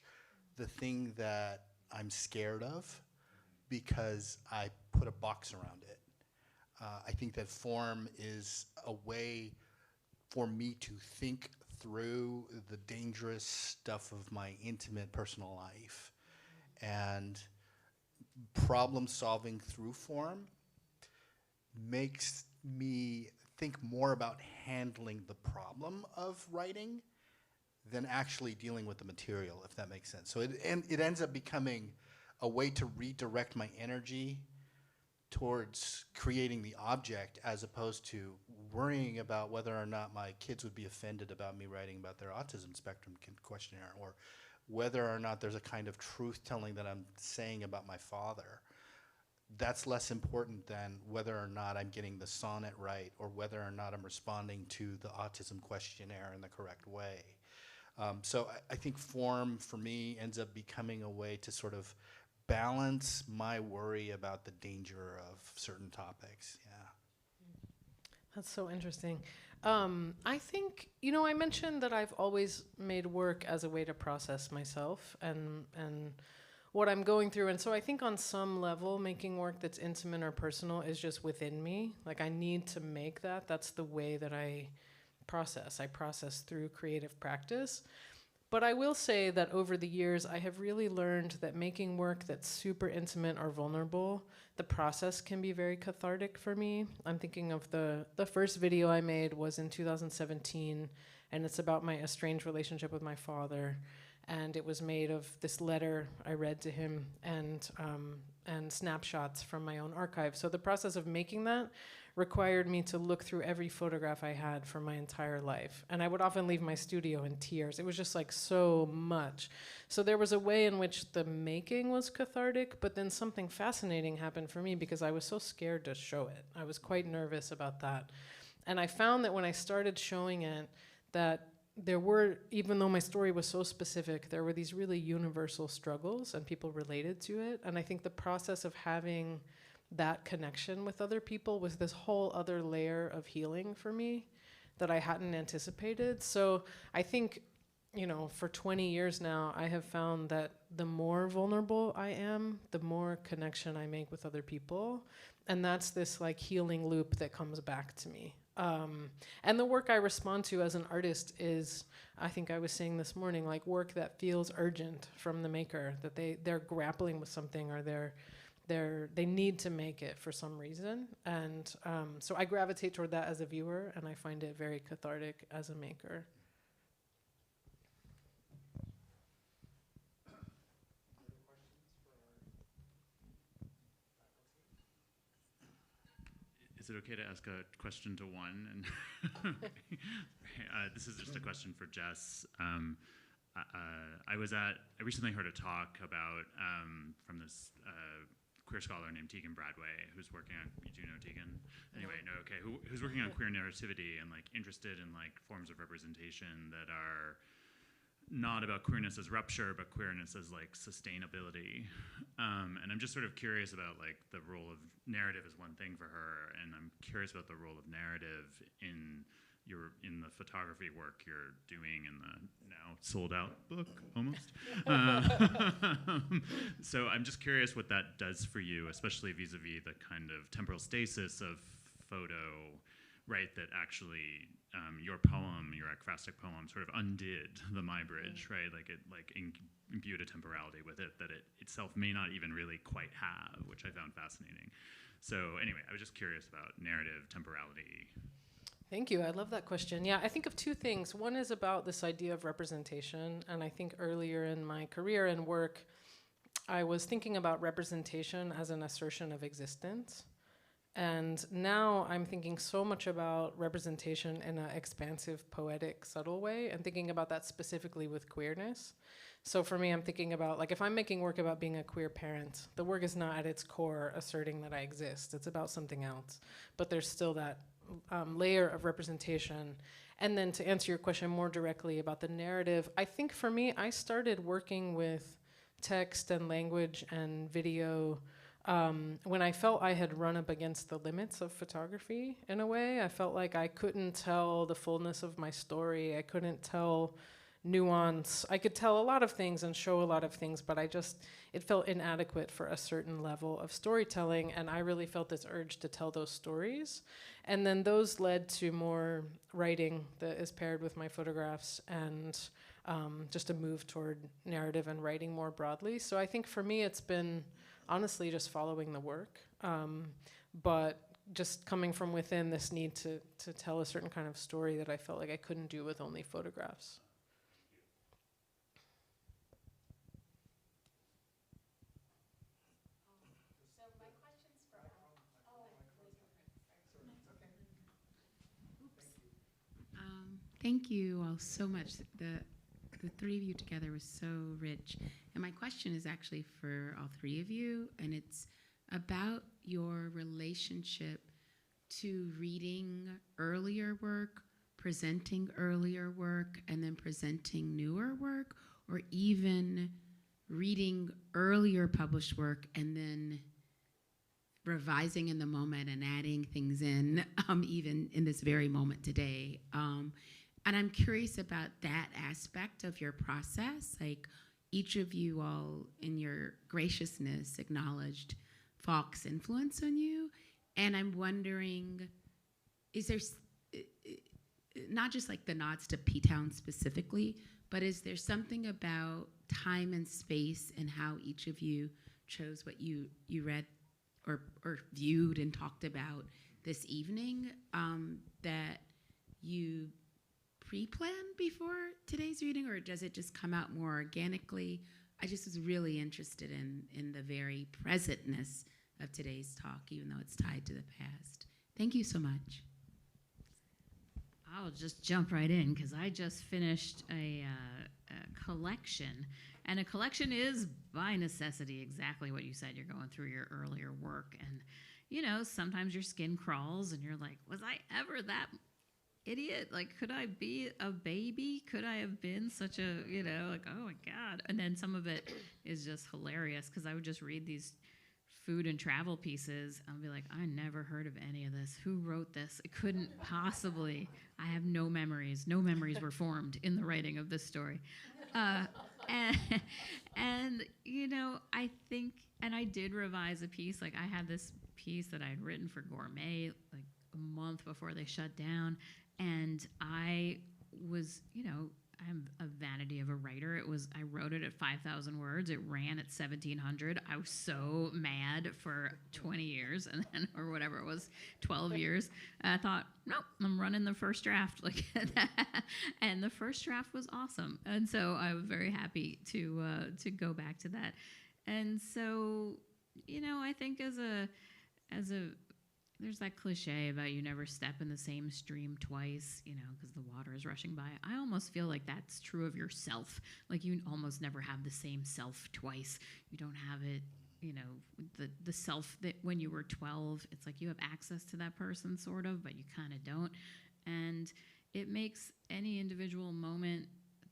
Speaker 4: the thing that I'm scared of because I put a box around it. I think that form is a way for me to think through the dangerous stuff of my intimate personal life. And problem solving through form makes me think more about handling the problem of writing than actually dealing with the material, if that makes sense. So it ends up becoming a way to redirect my energy towards creating the object, as opposed to worrying about whether or not my kids would be offended about me writing about their autism spectrum questionnaire, or whether or not there's a kind of truth-telling that I'm saying about my father. That's less important than whether or not I'm getting the sonnet right, or whether or not I'm responding to the autism questionnaire in the correct way. So I think form, for me, ends up becoming a way to sort of balance my worry about the danger of certain topics. Yeah.
Speaker 6: That's so interesting. I think, I mentioned that I've always made work as a way to process myself and what I'm going through. And so I think on some level, making work that's intimate or personal is just within me. Like, I need to make that. That's the way that I process. I process through creative practice. But I will say that over the years, I have really learned that making work that's super intimate or vulnerable, the process can be very cathartic for me. I'm thinking of the first video I made was in 2017, and it's about my estranged relationship with my father. And it was made of this letter I read to him and snapshots from my own archive. So the process of making that required me to look through every photograph I had for my entire life. And I would often leave my studio in tears. It was just like so much. So there was a way in which the making was cathartic, but then something fascinating happened for me because I was so scared to show it. I was quite nervous about that. And I found that when I started showing it, that there were, even though my story was so specific, there were these really universal struggles and people related to it. And I think the process of having that connection with other people was this whole other layer of healing for me that I hadn't anticipated. So I think, for 20 years now, I have found that the more vulnerable I am, the more connection I make with other people. And that's this like healing loop that comes back to me. And the work I respond to as an artist is, I think I was saying this morning, like work that feels urgent from the maker, that they're grappling with something, or they need to make it for some reason. And so I gravitate toward that as a viewer, and I find it very cathartic as a maker.
Speaker 9: Is it okay to ask a question to one? And this is just a question for Jess. I recently heard a talk about from this queer scholar named Tegan Bradway, who's working on, you do know Tegan? Anyway, no, okay, who's working on queer narrativity and like interested in like forms of representation that are not about queerness as rupture, but queerness as like sustainability. And I'm just sort of curious about like the role of narrative is one thing for her, and I'm curious about the role of narrative in the photography work you're doing in the now sold out book almost. So I'm just curious what that does for you, especially vis-a-vis the kind of temporal stasis of photo, right? That actually your poem, your ekphrastic poem, sort of undid the Muybridge, right? Like it imbued a temporality with it that it itself may not even really quite have, which I found fascinating. So anyway, I was just curious about narrative, temporality.
Speaker 6: Thank you. I love that question. Yeah, I think of two things. One is about this idea of representation, and I think earlier in my career and work, I was thinking about representation as an assertion of existence. And now I'm thinking so much about representation in an expansive, poetic, subtle way, and thinking about that specifically with queerness. So for me, I'm thinking about, like, if I'm making work about being a queer parent, the work is not at its core asserting that I exist. It's about something else. But there's still that layer of representation. And then to answer your question more directly about the narrative, I think for me, I started working with text and language and video when I felt I had run up against the limits of photography in a way. I felt like I couldn't tell the fullness of my story. I couldn't tell nuance. I could tell a lot of things and show a lot of things, but it felt inadequate for a certain level of storytelling, and I really felt this urge to tell those stories. And then those led to more writing that is paired with my photographs and just a move toward narrative and writing more broadly. So I think for me it's been honestly just following the work, but just coming from within this need to tell a certain kind of story that I felt like I couldn't do with only photographs.
Speaker 10: Thank you all so much. The three of you together was so rich. And my question is actually for all three of you, and it's about your relationship to reading earlier work, presenting earlier work, and then presenting newer work, or even reading earlier published work and then revising in the moment and adding things in, even in this very moment today. And I'm curious about that aspect of your process. Like, each of you all, in your graciousness, acknowledged Falk's influence on you. And I'm wondering, is there, not just like the nods to P-Town specifically, but is there something about time and space and how each of you chose what you read or viewed and talked about this evening that you pre-planned before today's reading, or does it just come out more organically? I just was really interested in the very presentness of today's talk, even though it's tied to the past. Thank you so much.
Speaker 8: I'll just jump right in because I just finished a collection. And a collection is, by necessity, exactly what you said. You're going through your earlier work. And, you know, sometimes your skin crawls and you're like, was I ever that idiot? Like, could I be a baby? Could I have been such a, you know, like, oh my God. And then some of it is just hilarious because I would just read these food and travel pieces. I'll be like, I never heard of any of this. Who wrote this? It couldn't possibly. I have no memories. No memories were formed in the writing of this story. And, you know, I think, and I did revise a piece. Like, I had this piece that I had written for Gourmet like a month before they shut down. And I was, you know, I'm a vanity of a writer. I wrote it at 5,000 words. It ran at 1,700. I was so mad for 20 years and then, or whatever it was, 12 years. I thought, nope, I'm running the first draft. Like, and the first draft was awesome. And so I was very happy to go back to that. And so, you know, I think as a there's that cliche about you never step in the same stream twice, because the water is rushing by. I almost feel like that's true of yourself. Like you almost never have the same self twice. You don't have it, the self that when you were 12, it's like you have access to that person sort of, but you kind of don't. And it makes any individual moment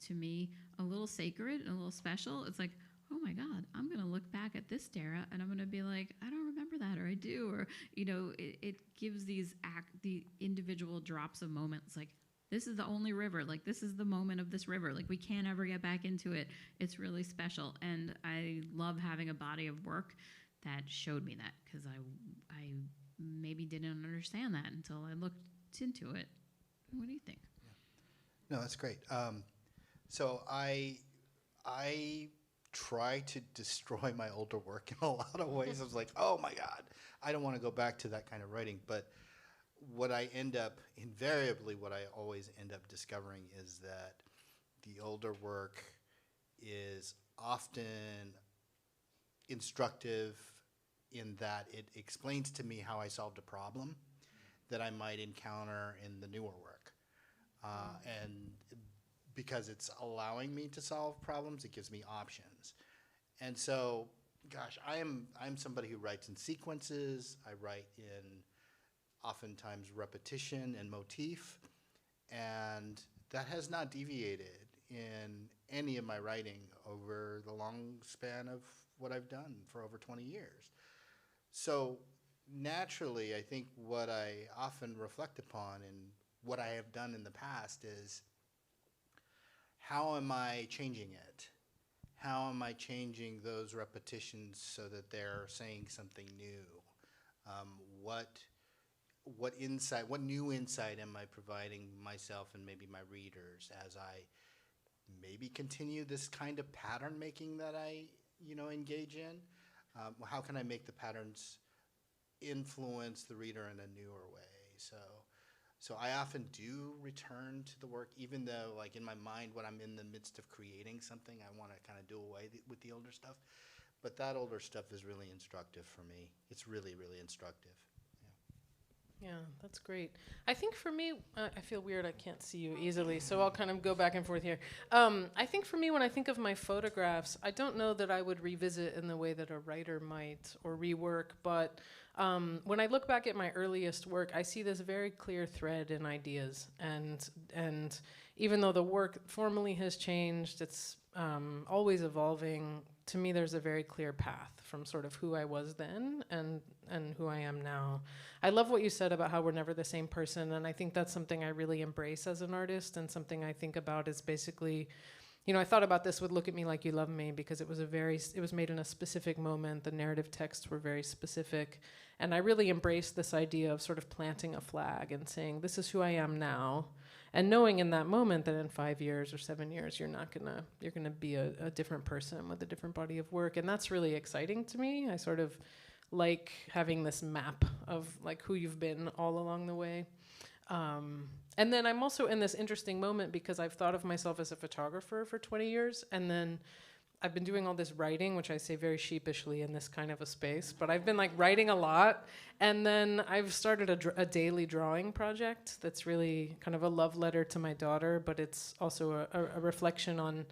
Speaker 8: to me a little sacred and a little special. It's like, oh my God, I'm going to look back at this Dara and I'm going to be like, I don't remember that, or I do, or, it gives the individual drops of moments. Like, this is the only river. Like, this is the moment of this river. Like, we can't ever get back into it. It's really special. And I love having a body of work that showed me that, because I maybe didn't understand that until I looked into it. What do you think?
Speaker 4: No, that's great. So I try to destroy my older work in a lot of ways. I was like, oh my God, I don't want to go back to that kind of writing. But what I always end up discovering is that the older work is often instructive in that it explains to me how I solved a problem that I might encounter in the newer work. And because it's allowing me to solve problems, it gives me options. And so, gosh, I'm somebody who writes in sequences. I write in oftentimes repetition and motif, and that has not deviated in any of my writing over the long span of what I've done for over 20 years. So naturally, I think what I often reflect upon and what I have done in the past is, how am I changing it? How am I changing those repetitions so that they're saying something new? What new insight am I providing myself and maybe my readers as I maybe continue this kind of pattern making that I, engage in? How can I make the patterns influence the reader in a newer way? So I often do return to the work, even though, like, in my mind, when I'm in the midst of creating something, I want to kind of do away with the older stuff. But that older stuff is really instructive for me. It's really, really instructive.
Speaker 6: Yeah, that's great. I think for me, I feel weird, I can't see you easily, so I'll kind of go back and forth here. I think for me, when I think of my photographs, I don't know that I would revisit in the way that a writer might or rework, but when I look back at my earliest work, I see this very clear thread in ideas, and even though the work formally has changed, it's always evolving. To me, there's a very clear path from sort of who I was then and who I am now. I love what you said about how we're never the same person, and I think that's something I really embrace as an artist, and something I think about is basically, I thought about this with Look at Me Like You Love Me, because it was made in a specific moment. The narrative texts were very specific, and I really embraced this idea of sort of planting a flag and saying, this is who I am now, and knowing in that moment that in 5 years or 7 years, you're gonna be a different person with a different body of work, and that's really exciting to me. I sort of like having this map of like who you've been all along the way. And then I'm also in this interesting moment because I've thought of myself as a photographer for 20 years, and then I've been doing all this writing, which I say very sheepishly in this kind of a space, but I've been like writing a lot, and then I've started a daily drawing project that's really kind of a love letter to my daughter, but it's also a reflection on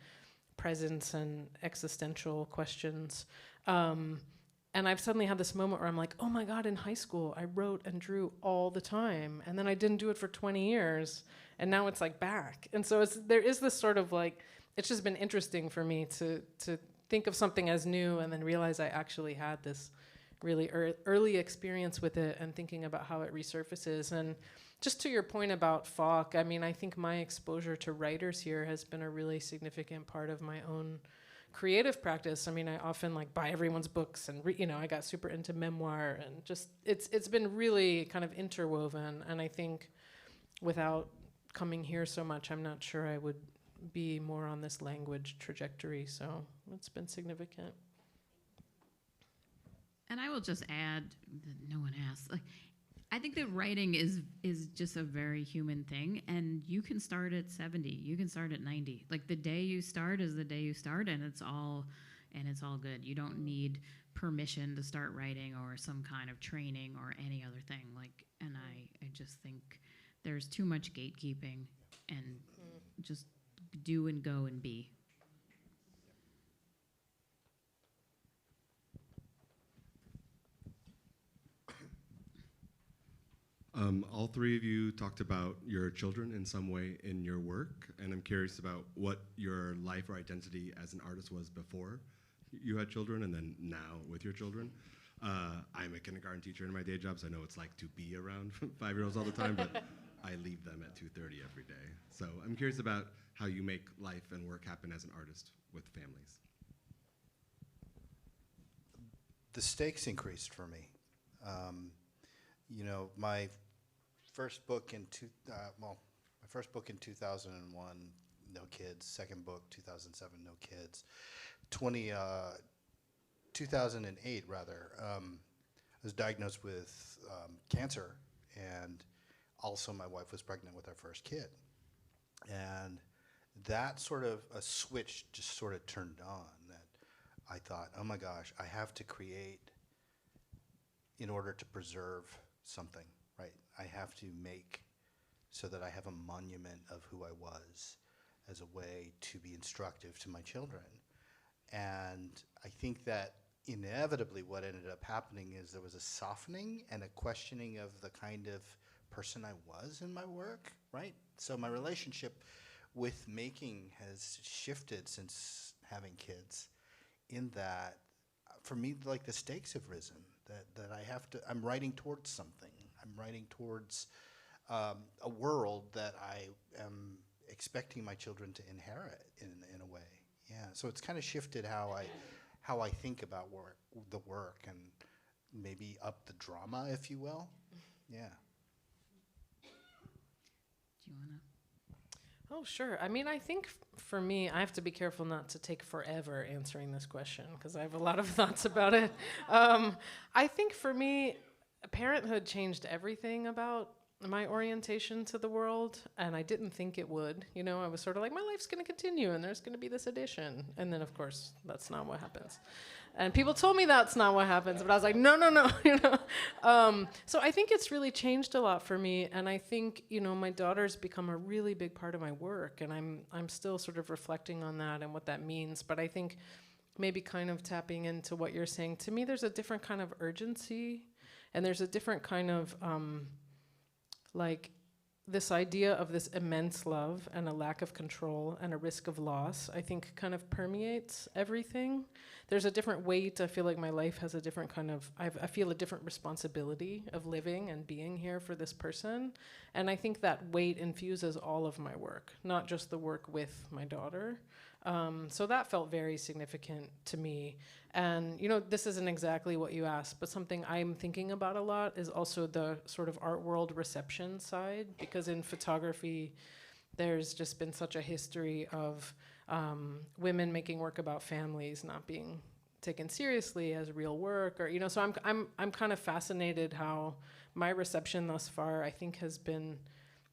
Speaker 6: presence and existential questions. And I've suddenly had this moment where I'm like, oh my God, in high school, I wrote and drew all the time. And then I didn't do it for 20 years. And now it's like back. And so there is this sort of like, it's just been interesting for me to think of something as new and then realize I actually had this really early experience with it and thinking about how it resurfaces. And just to your point about Falk, I mean, I think my exposure to writers here has been a really significant part of my own creative practice. I mean, I often like buy everyone's books and I got super into memoir, and just it's been really kind of interwoven. And I think without coming here so much, I'm not sure I would be more on this language trajectory. So it's been significant.
Speaker 8: And I will just add that no one asked. Like, I think that writing is just a very human thing, and you can start at 70, you can start at 90. Like, the day you start is the day you start, and it's all good. You don't need permission to start writing or some kind of training or any other thing. And I just think there's too much gatekeeping, and just do and go and be.
Speaker 11: All three of you talked about your children in some way in your work, and I'm curious about what your life or identity as an artist was before you had children and then now with your children. I'm a kindergarten teacher in my day job, so I know it's like to be around 5-year-olds all the time, but I leave them at 2:30 every day. So I'm curious about how you make life and work happen as an artist with families.
Speaker 4: The stakes increased for me. My first book in 2001, no kids. Second book, 2007, no kids. 2008, rather, I was diagnosed with cancer, and also my wife was pregnant with our first kid. And that sort of, a switch just sort of turned on, that I thought, oh my gosh, I have to create in order to preserve something, right? I have to make so that I have a monument of who I was as a way to be instructive to my children. And I think that inevitably what ended up happening is there was a softening and a questioning of the kind of person I was in my work, right? So my relationship with making has shifted since having kids, in that for me, like, the stakes have risen, that I have to, I'm writing towards something. I'm writing towards a world that I am expecting my children to inherit in a way. Yeah, so it's kind of shifted how I think about the work, and maybe up the drama, if you will. Yeah.
Speaker 8: Do you want to?
Speaker 6: Oh, sure. I mean, I think for me, I have to be careful not to take forever answering this question, because I have a lot of thoughts about it. I think for me, parenthood changed everything about my orientation to the world, and I didn't think it would. You know, I was sort of like, my life's going to continue, and there's going to be this addition. And then, of course, that's not what happens. And people told me that's not what happens, but I was like, no, you know. So I think it's really changed a lot for me, and I think, you know, my daughter's become a really big part of my work, and I'm still sort of reflecting on that and what that means. But I think maybe kind of tapping into what you're saying, to me, there's a different kind of urgency, and there's a different kind of like this idea of this immense love and a lack of control and a risk of loss, I think kind of permeates everything. There's a different weight. I feel like my life has a different kind of, I feel a different responsibility of living and being here for this person. And I think that weight infuses all of my work, not just the work with my daughter. So that felt very significant to me. And, you know, this isn't exactly what you asked, but something I'm thinking about a lot is also the sort of art world reception side, because in photography, there's just been such a history of women making work about families not being taken seriously as real work, or, you know, so I'm kind of fascinated how my reception thus far, I think, has been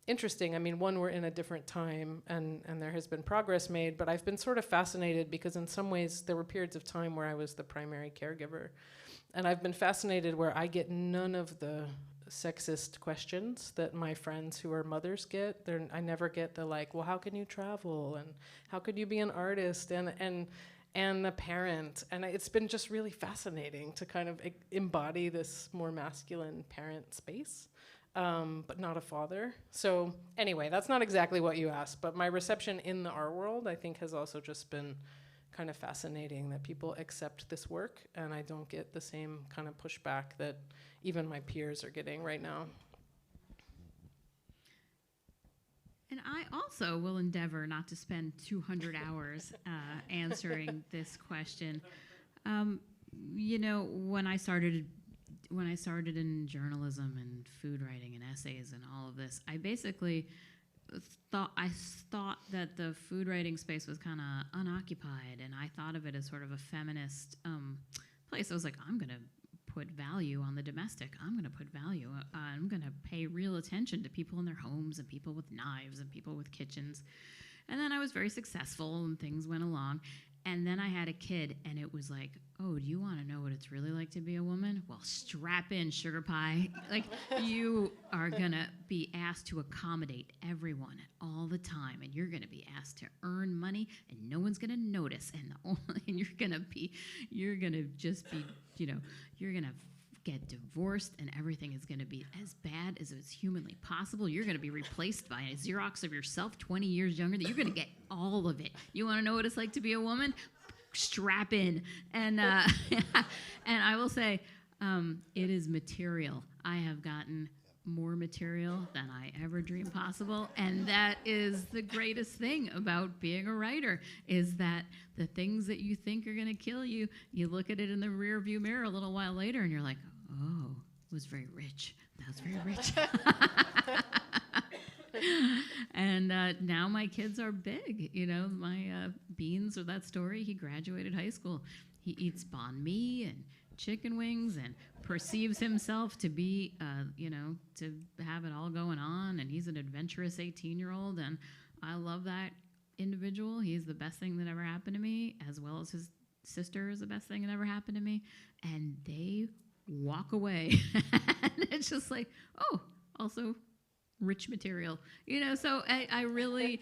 Speaker 6: interesting. I mean, one, we're in a different time, and there has been progress made, but I've been sort of fascinated because in some ways there were periods of time where I was the primary caregiver. And I've been fascinated where I get none of the sexist questions that my friends who are mothers get. I never get the like, well, how can you travel? And how could you be an artist and a parent? And it's been just really fascinating to kind of embody this more masculine parent space. But not a father. So anyway, that's not exactly what you asked, but my reception in the art world, I think, has also just been kind of fascinating, that people accept this work, and I don't get the same kind of pushback that even my peers are getting right now.
Speaker 8: And I also will endeavor not to spend 200 hours answering this question. You know, when I started in journalism and food writing and essays and all of this, I basically thought that the food writing space was kind of unoccupied, and I thought of it as sort of a feminist place. I was like, I'm going to put value on the domestic. I'm going to put value. I'm going to pay real attention to people in their homes and people with knives and people with kitchens. And then I was very successful and things went along. And then I had a kid, and it was like, oh, do you want to know what it's really like to be a woman? Well, strap in, sugar pie. Like, you are going to be asked to accommodate everyone all the time, and you're going to be asked to earn money, and no one's going to notice, and you're going to just be, you're going to get divorced, and everything is going to be as bad as it's humanly possible. You're going to be replaced by a Xerox of yourself 20 years younger. That you're going to get all of it. You want to know what it's like to be a woman? Strap in. And and I will say, it is material. I have gotten more material than I ever dreamed possible, and that is the greatest thing about being a writer, is that the things that you think are going to kill you, you look at it in the rear view mirror a little while later, and you're like, oh, it was very rich. That was very rich. And now my kids are big. My Beans, or that story, he graduated high school. He eats banh mi and chicken wings and perceives himself to be, to have it all going on. And he's an adventurous 18-year-old. And I love that individual. He's the best thing that ever happened to me, as well as his sister is the best thing that ever happened to me. And they walk away. And it's just like, oh, also rich material. So I really,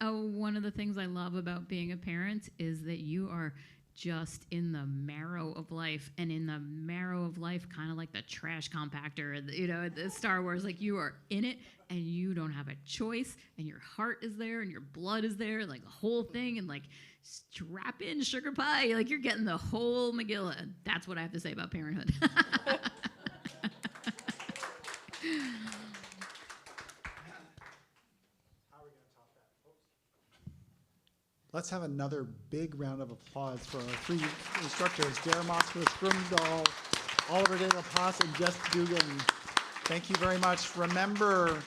Speaker 8: one of the things I love about being a parent is that you are just in the marrow of life, and in the marrow of life, kind of like the trash compactor, the Star Wars, like you are in it and you don't have a choice, and your heart is there and your blood is there, like the whole thing, and like strap in, sugar pie, like you're getting the whole Megillah. That's what I have to say about parenthood.
Speaker 1: Let's have another big round of applause for our three instructors, Dara Moskowitz Grumdahl, Oliver De La Paz, and Jess Dugan. Thank you very much. Remember,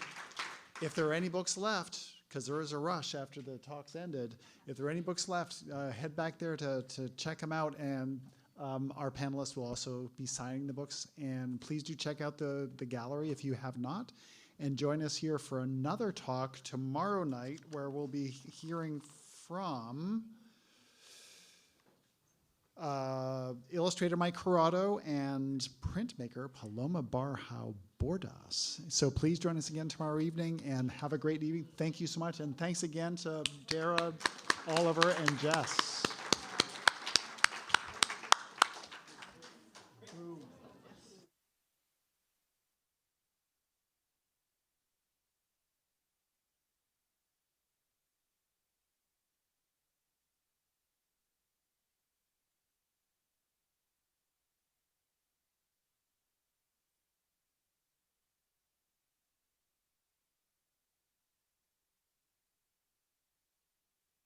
Speaker 1: if there are any books left, because there is a rush after the talks ended, if there are any books left, head back there to check them out, and our panelists will also be signing the books. And please do check out the gallery if you have not, and join us here for another talk tomorrow night, where we'll be hearing from illustrator Mike Corrado and printmaker Paloma Barjao Bordas. So please join us again tomorrow evening, and have a great evening. Thank you so much, and thanks again to Dara, Oliver, and Jess.